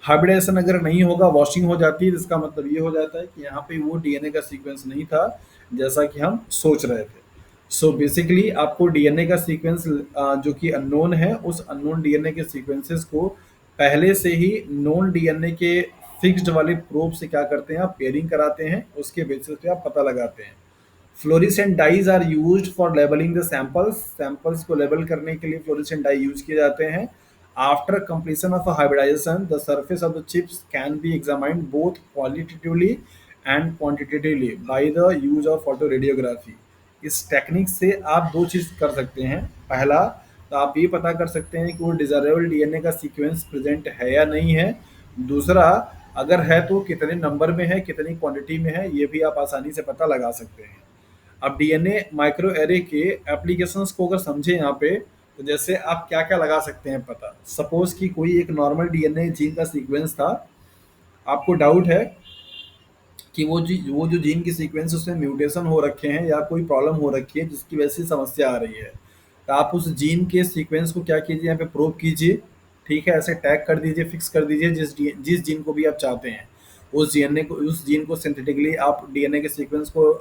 हाइब्रिडाइजेशन अगर नहीं होगा, वॉशिंग हो जाती है, तो इसका मतलब ये हो जाता है कि यहाँ पे वो डीएनए का सीक्वेंस नहीं था जैसा कि हम सोच रहे थे। सो बेसिकली आपको डीएनए का सीक्वेंस जो कि अननोन है, उस अननोन डीएनए के सीक्वेंसेस को पहले से ही नोन डीएनए के फिक्स्ड वाले प्रोब से क्या करते हैं, आप पेयरिंग कराते हैं, उसके बेसिस पे आप पता लगाते हैं। Fluorescent dyes are used for labelling the samples. Samples को लेबल करने के लिए फ्लोरेसेंट डाई यूज किए जाते हैं। After completion of hybridisation the surface of the chips can be examined both qualitatively and quantitatively by the use of photo radiography. इस technique से आप दो चीज कर सकते हैं। पहला, तो आप ये पता कर सकते हैं कि वो डिजायरेबल डीएनए का सीक्वेंस प्रेजेंट है या नहीं है। दूसरा, अगर है तो कितने नंबर में है, कितनी क्वांटिटी में है, ये भी आप आसानी से पता लगा सकते हैं। अब डीएनए माइक्रो एरे के एप्लीकेशंस को अगर समझे यहाँ पे, तो जैसे आप क्या क्या लगा सकते हैं पता। सपोज कि कोई एक नॉर्मल डीएनए जीन का सीक्वेंस था, आपको डाउट है कि वो जो जीन की सीक्वेंस उसमें म्यूटेशन हो रखे हैं या कोई प्रॉब्लम हो रखी है जिसकी वजह से समस्या आ रही है, तो आप उस जीन के सीक्वेंस को क्या कीजिए, यहाँ पे प्रोब कीजिए। ठीक है, ऐसे टैग कर दीजिए, फिक्स कर दीजिए जिस जीन को भी आप चाहते हैं। उस जीन को सिंथेटिकली आप डीएनए के सीक्वेंस को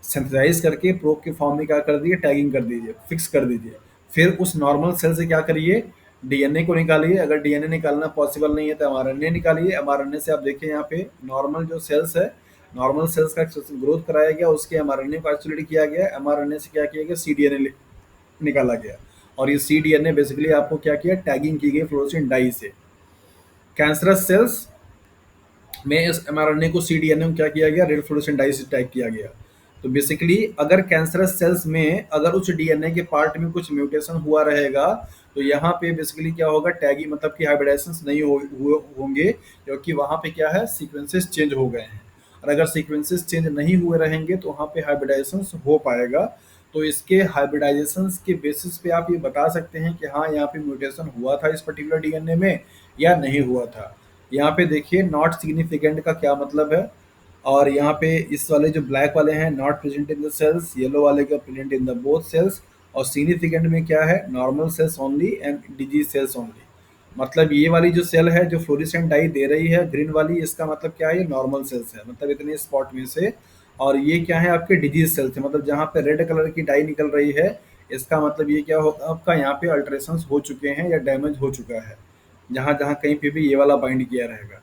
सिंथेसाइज करके प्रोब के फॉर्म में क्या कर दीजिए, टैगिंग कर दीजिए, फिक्स कर दीजिए। फिर उस नॉर्मल सेल से क्या करिए, डीएनए को निकालिए। अगर डीएनए निकालना पॉसिबल नहीं है तो एमआरएनए निकालिए। एमआरएनए से आप देखिए यहाँ पे नॉर्मल जो सेल्स है, नॉर्मल सेल्स का ग्रोथ कराया गया, उसके एमआरएनए को आइसोलेट किया गया, एमआरएनए से क्या किया गया, सीडीएनए निकाला गया। और ये सीडीएनए बेसिकली आपको क्या किया, टैगिंग की गई फ्लोरोसेंट डाई से। कैंसरस सेल्स में इस एमआरएनए को सीडीएनए को क्या किया गया, रेड फ्लोरोसेंट डाई से टैग किया गया। तो बेसिकली अगर कैंसरस सेल्स में अगर उस डीएनए के पार्ट में कुछ म्यूटेशन हुआ रहेगा, तो यहाँ पे बेसिकली क्या होगा, टैगिंग मतलब कि हाइब्रिडाइजेशन नहीं होंगे, क्योंकि वहाँ पे क्या है, सीक्वेंसेस चेंज हो गए हैं। और अगर सीक्वेंसेस चेंज नहीं हुए रहेंगे तो वहाँ पे हाइब्रिडाइजेशन हो पाएगा। तो इसके हाइब्रिडाइजेशन के बेसिस पे आप ये बता सकते हैं कि हाँ, यहाँ पे म्यूटेशन हुआ था इस पर्टिकुलर डीएनए में या नहीं हुआ था। यहाँ पे देखिए नॉट सिग्निफिकेंट का क्या मतलब है। और यहाँ पे इस वाले जो ब्लैक वाले हैं, not present in the cells, yellow वाले का present in the both cells. और सिग्निफिकेंट में क्या है, normal cells only and disease cells only. मतलब ये वाली जो सेल है जो फ्लोरेसेंट डाई दे रही है ग्रीन वाली, इसका मतलब क्या है, ये नॉर्मल सेल्स है, मतलब इतने स्पॉट में से। और ये क्या है, आपके डिजीज सेल्स है, मतलब जहाँ पे रेड कलर की डाई निकल रही है, इसका मतलब ये क्या होगा, आपका यहाँ पे अल्ट्रेशन हो चुके हैं या डैमेज हो चुका है, जहाँ जहाँ कहीं पे भी ये वाला बाइंड किया रहेगा।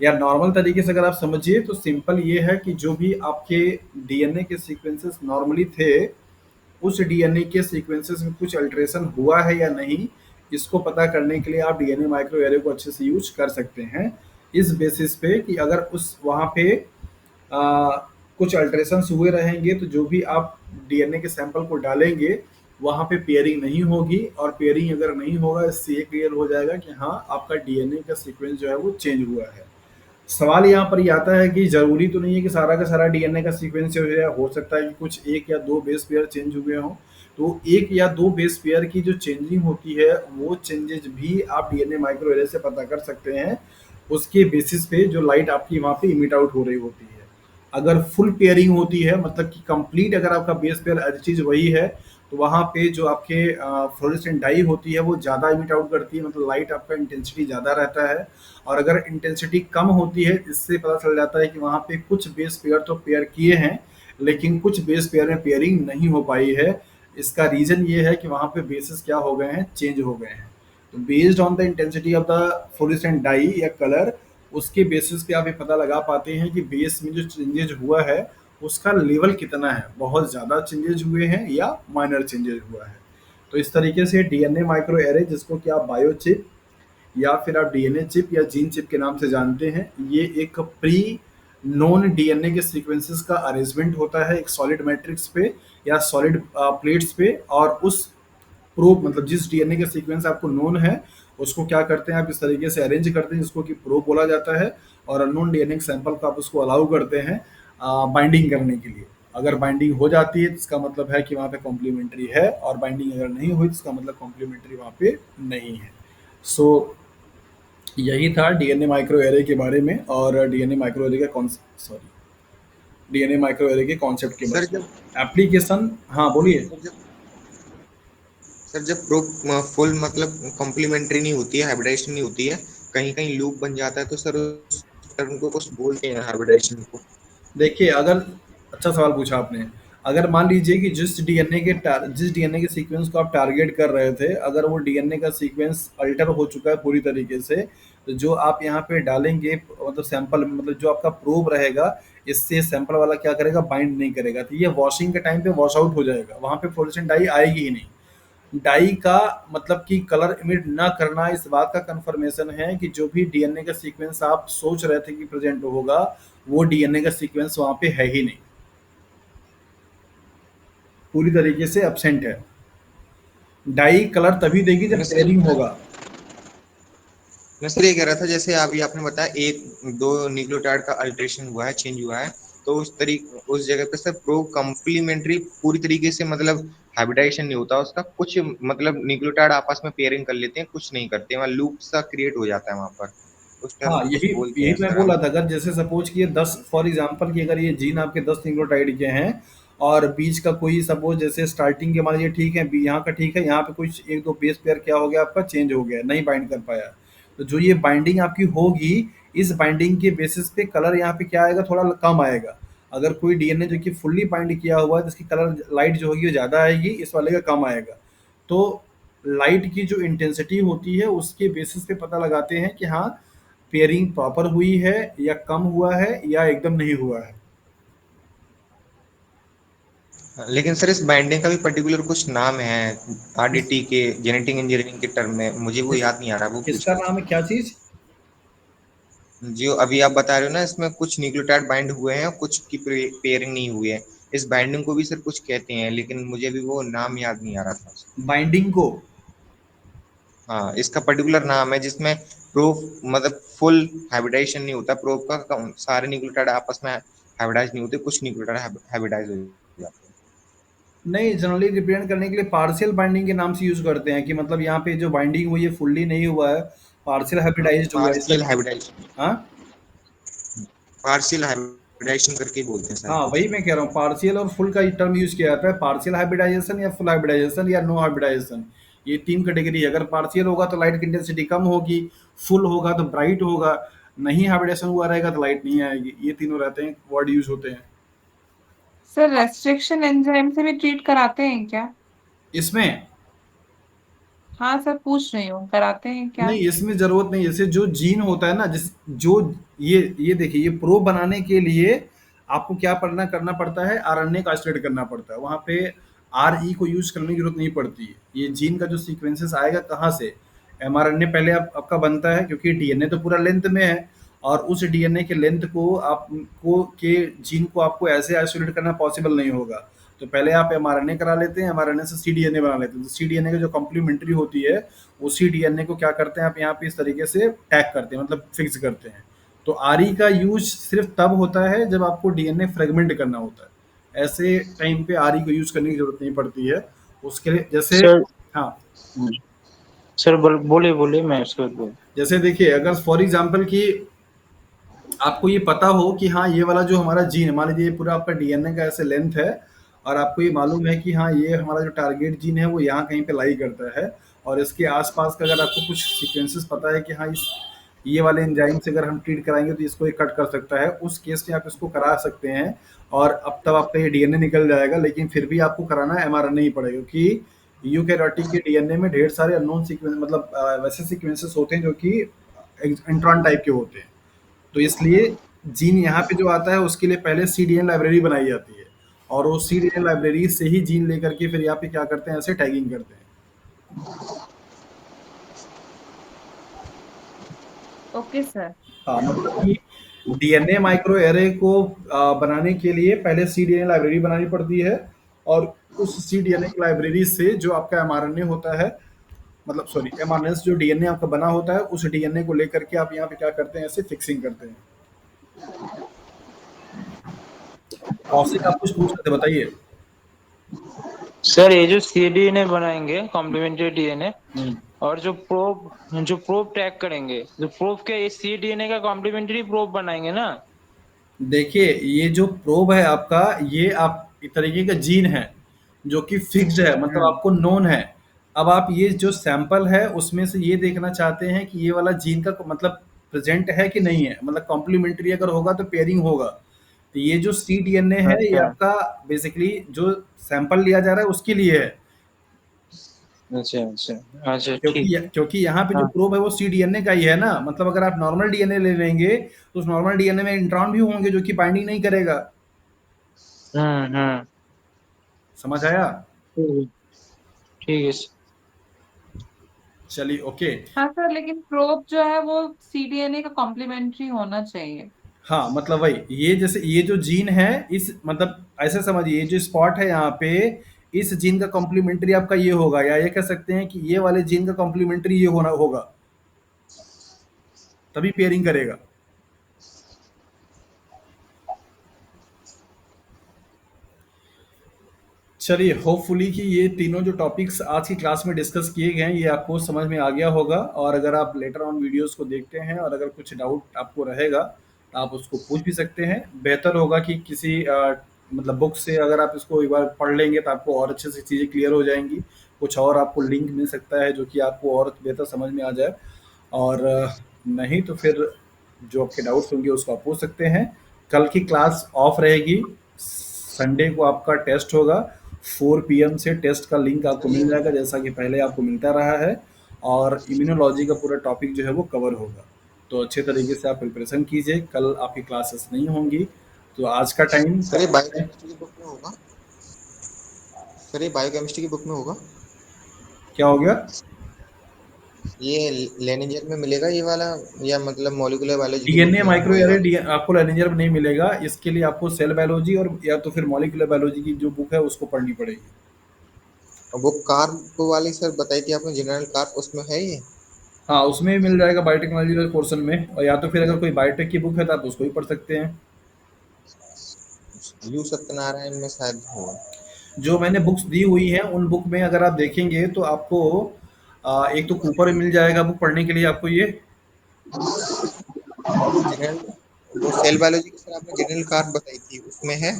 या नॉर्मल तरीके से अगर आप समझिए तो सिंपल ये है कि जो भी आपके डीएनए के सीक्वेंसेस नॉर्मली थे, उस डीएनए के सीक्वेंसेस में कुछ अल्ट्रेशन हुआ है या नहीं, इसको पता करने के लिए आप डीएनए माइक्रो एरे को अच्छे से यूज कर सकते हैं। इस बेसिस पे कि अगर उस वहाँ पे कुछ अल्ट्रेशंस हुए रहेंगे, तो जो भी आप डीएनए के सैंपल को डालेंगे वहाँ पे पेयरिंग नहीं होगी। और पेयरिंग अगर नहीं होगा, इससे ये क्लियर हो जाएगा कि हाँ, आपका डीएनए का सीक्वेंस जो है वो चेंज हुआ है। सवाल यहाँ पर ये आता है कि ज़रूरी तो नहीं है कि सारा का सारा डीएनए का सीक्वेंस चेंज हो जाए, हो सकता है कि कुछ एक या दो बेस पेयर चेंज हुए हों। तो एक या दो बेस पेयर की जो चेंजिंग होती है, वो चेंजेस भी आप डीएनए माइक्रो एरे से पता कर सकते हैं। उसके बेसिस पे जो लाइट आपकी वहाँ पे इमिट आउट हो रही होती है। अगर फुल पेयरिंग होती है, मतलब कि कंप्लीट अगर आपका बेस पेयर एज चीज वही है, तो वहाँ पे जो आपके फ्लोरेसेंट डाई होती है वो ज़्यादा इमिट आउट करती है, मतलब लाइट आपका इंटेंसिटी ज़्यादा रहता है। और अगर इंटेंसिटी कम होती है, इससे पता चल जाता है कि वहाँ पे कुछ बेस पेयर तो पेयर किए हैं, लेकिन कुछ बेस पेयर में पेयरिंग नहीं हो पाई है। इसका रीज़न ये है कि वहाँ पे बेसिस क्या हो गए हैं, चेंज हो गए हैं। तो based on the intensity of the fluorescent dye या कलर, उसके बेसिस पे आप ये पता लगा पाते हैं कि बेस में जो चेंजेज हुआ है उसका लेवल कितना है, बहुत ज़्यादा चेंजेज हुए हैं या माइनर चेंजेज हुआ है। तो इस तरीके से डीएनए माइक्रो एरे, जिसको कि आप बायोचिप या फिर आप डीएनए चिप या जीन चिप के नाम से जानते हैं, ये एक प्री नोन डीएनए के सीक्वेंसेस का अरेंजमेंट होता है एक सॉलिड मैट्रिक्स पे या सॉलिड प्लेट्स पे। और उस प्रोब, मतलब जिस डीएनए का सीक्वेंस आपको नोन है, उसको क्या करते हैं, आप इस तरीके से अरेंज करते हैं जिसको कि प्रोब बोला जाता है। और अननोन डीएनए सैंपल को आप उसको अलाउ करते हैं बाइंडिंग करने के लिए। अगर बाइंडिंग हो जाती है तो इसका मतलब है कि वहाँ पे कॉम्प्लीमेंट्री है, और बाइंडिंग अगर नहीं हुई तो इसका मतलब कॉम्प्लीमेंट्री वहाँ पे नहीं है। सो यही था डीएनए माइक्रो एरे के बारे में, और डीएनए माइक्रो एरे का डीएनए माइक्रो एरे के कॉन्सेप्ट के सर बारे में। जब एप्लीकेशन, हाँ बोलिए। सर जब सर जब प्रोब फुल मतलब कॉम्प्लीमेंट्री नहीं होती है, हाइब्रिडाइजेशन नहीं होती है, कहीं कहीं लूप बन जाता है, तो सर उस टर्म को कुछ बोलते हैं हाइब्रिडाइजेशन को। देखिए, अगर अच्छा सवाल पूछा आपने। अगर मान लीजिए कि जिस डीएनए के सीक्वेंस को आप टारगेट कर रहे थे, अगर वो डीएनए का सीक्वेंस अल्टर हो चुका है पूरी तरीके से, तो जो आप यहाँ पे डालेंगे मतलब सैंपल, मतलब जो आपका प्रोब रहेगा, इससे सैंपल वाला क्या करेगा, बाइंड नहीं करेगा, तो ये वॉशिंग के टाइम पे वॉश आउट हो जाएगा, वहाँ पे फ्लोरेसेंट डाई आएगी ही नहीं। डाई का मतलब कि कलर इमिट ना करना इस बात का कंफर्मेशन है कि जो भी डीएनए का सीक्वेंस आप सोच रहे थे कि प्रेजेंट होगा, वो डीएनए का सीक्वेंस वहाँ पे है ही नहीं, पूरी तरीके से एब्सेंट है। डाई कलर तभी देगी जब मैं सर पेयरिंग होगा। मैं सर ये कह रहा था, जैसे अभी आपने बताया एक दो न्यूक्लियोटाइड का अल्टरेशन हुआ है, चेंज हुआ है, तो उस जगह पे सर प्रो कम्प्लीमेंट्री पूरी तरीके से मतलब हाइब्रिडाइजेशन नहीं होता उसका, कुछ मतलब न्यूक्लियोटाइड आपस में पेयरिंग कर लेते हैं, कुछ नहीं करते, वहाँ लूप सा क्रिएट हो जाता है वहां पर, उस टर्म हाँ, को कुछ यही बोलते यही हैं मैं सर बोला हम। था, अगर जैसे सपोज कि ये 10 फॉर एग्जांपल कि अगर ये जीन आपके 10 न्यूक्लियोटाइड के हैं, और बीच का कोई सपोज जैसे स्टार्टिंग के मान लीजिए ठीक है, यहाँ का ठीक है, यहाँ पे कुछ एक दो बेस पेयर क्या हो गया आपका, चेंज हो गया, नहीं बाइंड कर पाया, तो जो ये बाइंडिंग आपकी होगी, इस बाइंडिंग के बेसिस पे कलर यहाँ पे क्या आएगा, थोड़ा कम आएगा। अगर कोई डीएनए जो कि फुल्ली बाइंड किया हुआ है तो इसकी कलर लाइट जो होगी वो ज़्यादा आएगी, इस वाले का कम आएगा। तो लाइट की जो इंटेंसिटी होती है उसके बेसिस पे पता लगाते हैं कि हाँ, पेयरिंग प्रॉपर हुई है या कम हुआ है या एकदम नहीं हुआ है। लेकिन सर इस बाइंडिंग का भी पर्टिकुलर कुछ नाम है, किस आरडीटी के जेनेटिक इंजीनियरिंग के टर्म में, मुझे वो किस याद नहीं आ रहा, वो पूछ किसका रहा नाम था। है, क्या चीज? जो अभी आप बता रहे हो ना, इसमें कुछ न्यूक्लियोटाइड बाइंड हुए हैं, कुछ की पेयरिंग नहीं हुई है, इस बाइंडिंग को भी सर कुछ कहते हैं, लेकिन मुझे भी वो नाम याद नहीं आ रहा था। बाइंडिंग को? हाँ, इसका पर्टिकुलर नाम है जिसमें प्रूफ मतलब फुल हाइब्रिडाइजेशन नहीं होता, प्रूफ का सारे न्यूक्लियोटाइड आपस में हाइब्रिडाइज नहीं होते, कुछ न्यूक्लियोटाइड हाइब्रिडाइज हो जाते हैं। नहीं, जनरली रिप्रेजेंट करने के लिए पार्शियल बाइंडिंग के नाम से यूज करते हैं कि मतलब यहाँ पे जो बाइंडिंग हुई है फुल्ली नहीं हुआ है, पार्शियल हाइब्रिडाइज्ड हुआ है इसका। पार्शियल हाइब्रिडाइजेशन, हाँ। पार्शियल हाइब्रिडाइजेशन करके ही बोलते हैं हाँ, शायद कुछ। वही मैं कह रहा हूँ, पार्शियल और फुल का टर्म यूज किया जाता है, पार्शियल हाइब्रिडाइजेशन या फुल हाइब्रिडाइजेशन या नो हाइब्रिडाइजेशन, ये तीन कैटेगरी है। अगर पार्शियल होगा तो लाइट की इंटेंसिटी कम होगी, फुल होगा तो ब्राइट होगा, नहीं हाइब्रिडेशन हुआ रहेगा तो लाइट नहीं आएगी, ये तीनों रहते हैं, वर्ड यूज होते हैं सर रेस्ट्रिक्शन एंजाइम से भी ट्रीट कराते हैं क्या? इसमें। हाँ सर, पूछ रही हूँ, कराते हैं क्या? नहीं, इसमें जरूरत नहीं, जैसे जो जीन होता है ना, जिस जो ये देखिए, ये प्रो बनाने के लिए आपको क्या पढ़ना करना पड़ता है, आरएनए का आइसोलेट करना पड़ता है, वहां पे आरई को यूज करने की जरूरत नहीं पड़ती है। ये जीन का जो सीक्वेंसेस आएगा कहाँ से, एमआरएनए पहले आपका बनता है, क्योंकि डीएनए तो पूरा लेंथ में है, और उस डीएनए के लेंथ को आपको के जीन को आपको ऐसे आइसोलेट करना पॉसिबल नहीं होगा। तो पहले आप एमआरएनए करा लेते हैं, एमआरएनए से सीडीएनए बना लेते हैं, तो सीडीएनए का जो कॉम्प्लीमेंट्री होती है, उसी डीएनए को क्या करते हैं आप यहाँ पे इस तरीके से टैग करते हैं, मतलब फिक्स करते हैं। तो आरई का यूज सिर्फ तब होता है जब आपको डीएनए फ्रेगमेंट करना होता है, ऐसे टाइम पे आरई को यूज करने की जरूरत नहीं पड़ती है। उसके लिए जैसे, सर हाँ, सर बोले बोले मैं उसके बाद बोल। जैसे देखिए, अगर फॉर एग्जांपल कि आपको ये पता हो कि हाँ, ये वाला जो हमारा जीन है, मान लीजिए ये पूरा आपका डीएनए का ऐसे लेंथ है, और आपको ये मालूम है कि हाँ, ये हमारा जो टारगेट जीन है वो यहाँ कहीं पे लाई करता है, और इसके आसपास का अगर आपको कुछ सीक्वेंसेस पता है कि हाँ, इस ये वाले एंजाइम से अगर हम ट्रीट कराएंगे तो इसको ये कट कर सकता है, उस केस में आप इसको करा सकते हैं, और अब तब आपका ये डीएनए निकल जाएगा, लेकिन फिर भी आपको कराना एमआरएनए ही पड़ेगा, क्योंकि यूकैरियोटिक के डीएनए में ढेर सारे अननोन सीक्वेंस, मतलब वैसे सीक्वेंसेस होते हैं जो कि इंट्रॉन टाइप के होते हैं। तो इसलिए जीन यहाँ पे जो आता है उसके लिए पहले सीडीएन लाइब्रेरी बनाई जाती है, और वो सीडीएन लाइब्रेरी से ही जीन लेकर के फिर यहाँ पे क्या करते हैं, ऐसे टैगिंग करते हैं। Okay sir. हाँ, मतलब कि डीएनए माइक्रो एरे को बनाने के लिए पहले सीडीएन लाइब्रेरी बनानी पड़ती है, और उस सीडीएनए की लाइब्रेरी से जो आपका एमआरएनए होता है, मतलब सॉरी, एमआरएनए से जो डीएनए आपका बना होता है, उस डीएनए को लेकर के आप यहाँ पे क्या करते हैं, ऐसे फिक्सिंग करते हैं। कौशिक, आप कुछ पूछ रहे थे, बताइए। सर ये जो सीडीएनए बनाएंगे कॉम्प्लीमेंट्री डीएनए, हम्म। और जो प्रोब टैग करेंगे, जो प्रोब के इस सीडीएनए का कॉम्प्लीमेंट्री प्रोब बनाएंगे ना। देखिए, ये जो प्रोब है आपका, ये आप एक तरीके का जीन है जो कि फिक्स्ड है, मतलब हम्म। आपको नोन है। अब आप ये जो सैंपल है उसमें से ये देखना चाहते हैं कि ये वाला जीन का मतलब प्रेजेंट है कि नहीं है, मतलब कॉम्प्लीमेंट्री अगर होगा तो पेयरिंग होगा, तो ये जो cDNA है ये अच्छा आपका बेसिकली जो सैंपल लिया जा रहा है उसके लिए है, अच्छा अच्छा अच्छा, ठीक। क्योंकि यहाँ पे जो हाँ। प्रोब है वो cDNA का ही है ना, मतलब अगर आप नॉर्मल डीएनए ले लेंगे तो उस नॉर्मल डीएनए में इंट्रॉन भी होंगे जो कि बाइंडिंग नहीं करेगा। हम्म। समझ आया? ठीक है ठीक है। चलिए ओके। हाँ सर, लेकिन प्रोब जो है वो सीडीएनए का कॉम्प्लीमेंट्री होना चाहिए। हाँ मतलब वही, ये जैसे ये जो जीन है इस मतलब ऐसे समझिए, ये जो स्पॉट है यहाँ पे, इस जीन का कॉम्प्लीमेंट्री आपका ये होगा, या ये कह सकते हैं कि ये वाले जीन का कॉम्प्लीमेंट्री ये होना होगा, तभी पेयरिंग करेगा। चलिए होपफुली कि ये तीनों जो टॉपिक्स आज की क्लास में डिस्कस किए गए हैं ये आपको समझ में आ गया होगा, और अगर आप लेटर ऑन वीडियोस को देखते हैं और अगर कुछ डाउट आपको रहेगा तो आप उसको पूछ भी सकते हैं। बेहतर होगा कि किसी मतलब बुक से अगर आप इसको एक बार पढ़ लेंगे तो आपको और अच्छे से चीज़ें क्लियर हो जाएंगी, कुछ और आपको लिंक मिल सकता है जो कि आपको और बेहतर समझ में आ जाए, और नहीं तो फिर जो आपके डाउट्स होंगे उसको आप पूछ सकते हैं। कल की क्लास ऑफ रहेगी, संडे को आपका टेस्ट होगा, 4 PM से टेस्ट का लिंक आपको मिल जाएगा जैसा कि पहले आपको मिलता रहा है, और इम्यूनोलॉजी का पूरा टॉपिक जो है वो कवर होगा। तो अच्छे तरीके से आप प्रिपरेशन कीजिए, कल आपकी क्लासेस नहीं होंगी। तो आज का टाइम सर ये बायोकेमिस्ट्री की बुक में होगा? सर ये बायोकेमिस्ट्री की बुक में होगा? क्या हो गया? ये लेनिजर में मिलेगा ये वाला, या मतलब मॉलिक्यूलर बायोलॉजी की बुक डीएनए में माइक्रो होगा ये एरे वाला? आपको लेनिजर में नहीं मिलेगा, इसके लिए आपको सेल बायोलॉजी और या तो फिर मॉलिक्यूलर बायोलॉजी की जो बुक है उसको पढ़नी पड़ेगी। और वो कार्प वाली सर बताई थी आपने, जनरल कार्प, उसमें है ये? हाँ उसमें भी मिल जाएगा बायोटेक्नोलॉजी वाले पोर्शन में, और या तो फिर अगर कोई बायोटेक की बुक है तो आप उसको भी पढ़ सकते हैं। यू सत्यनारायण में शायद होगा। जो मैंने बुक्स दी हुई हैं उन बुक में अगर आप देखेंगे तो आपको एक तो कूपर में मिल जाएगा बुक पढ़ने के लिए आपको ये। और वो जनरल, वो सेल बायोलॉजी की सर आपने जनरल कार्प बताई थी, उसमें है?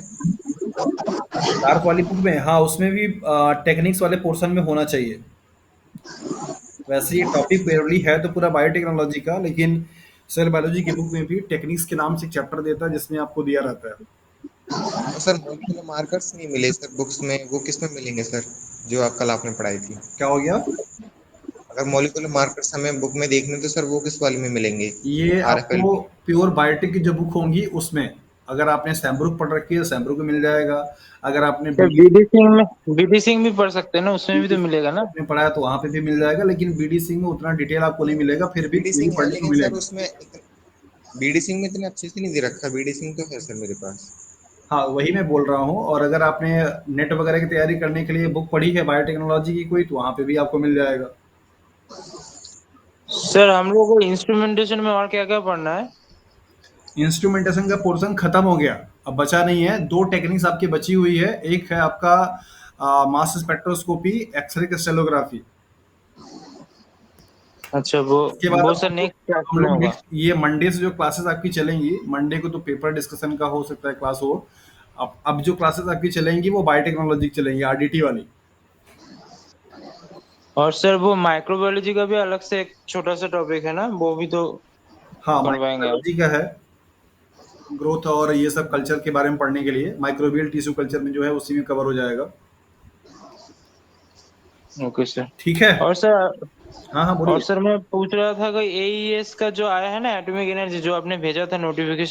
कार्प वाली बुक में हाँ उसमें भी टेक्निक्स वाले पोर्शन में होना चाहिए। वैसे ये टॉपिक प्योरली है तो पूरा बायोटेक्नोलॉजी का, लेकिन सेल बायोलॉजी की बुक में भी टेक्निक्स के नाम से एक चैप्टर देता है जिसमें आपको दिया रहता है। और सर मॉलिक्यूलर मार्कर्स नहीं मिले सर बुक्स में, वो किस में मिलेंगे सर, जो आप कल आपने पढ़ाई थी? क्या हो गया? अगर मॉलिक्यूलर मार्कर्स हमें बुक में देखने तो सर वो किस वाले में मिलेंगे? ये आरएफएल आपको में? प्योर बायोटेक की जो बुक होंगी उसमें, अगर आपने सैम्ब्रुक पढ़ रखी है सैम्ब्रुक में मिल जाएगा, अगर आपने सर बीडी बीडी सिंह में, बीडी सिंह भी पढ़ सकते हैं ना, उसमें भी तो मिलेगा ना। आपने पढ़ा है तो वहाँ पे भी मिल जाएगा, लेकिन बीडी सिंह में उतना डिटेल आपको नहीं मिलेगा, फिर भी बीडी यही सिंह है पढ़ने को लेकिन सर मिलेगा। उसमें बीडी सिंह में इतने अच्छे से नहीं दे रखा, बीडी सिंह तो है सर मेरे पास। हाँ वही मैं बोल रहा हूँ, और अगर आपने नेट वगैरह की तैयारी करने के लिए बुक पढ़ी है बायोटेक्नोलॉजी की कोई तो वहाँ पे भी आपको मिल जाएगा। सर हम लोग को इंस्ट्रूमेंटेशन में और क्या क्या पढ़ना है? इंस्ट्रूमेंटेशन का पोर्शन खत्म हो गया, अब बचा नहीं है, दो टेक्निक्स आपकी बची हुई है, एक है आपका मास स्पेक्ट्रोस्कोपी, एक्सरे क्रिस्टलोग्राफी। अच्छा इसके बाद वो अब सर नेक्स्ट क्लास हम में लोग होगा। नेक्स्ट ये मंडे से जो क्लासेस आपकी चलेंगी, मंडे को तो पेपर डिस्कशन का हो सकता है क्लास हो। अब जो क्लासेस आपकी चलेंगी वो बायोटेक्नोलॉजी की चलेंगी, आरडीटी वाली। और सर वो माइक्रोबायोलॉजी का भी अलग से एक छोटा सा टॉपिक है ना, वो भी तो हाँ करवाएंगे आप? माइक्रोबायोलॉजी का है, ग्रोथ और ये सब कल्चर के बारे में पढ़ने के लिए, माइक्रोबियल टिश्यू कल्चर में जो है उसी में कवर हो जाएगा। Okay sir. ठीक है। और सर, हाँ हाँ और बोलिए। सर मैं पूछ रहा था कि एईएस का जो आया है ना, एटॉमिक एनर्जी, जो आपने भेजा था नोटिफिकेशन,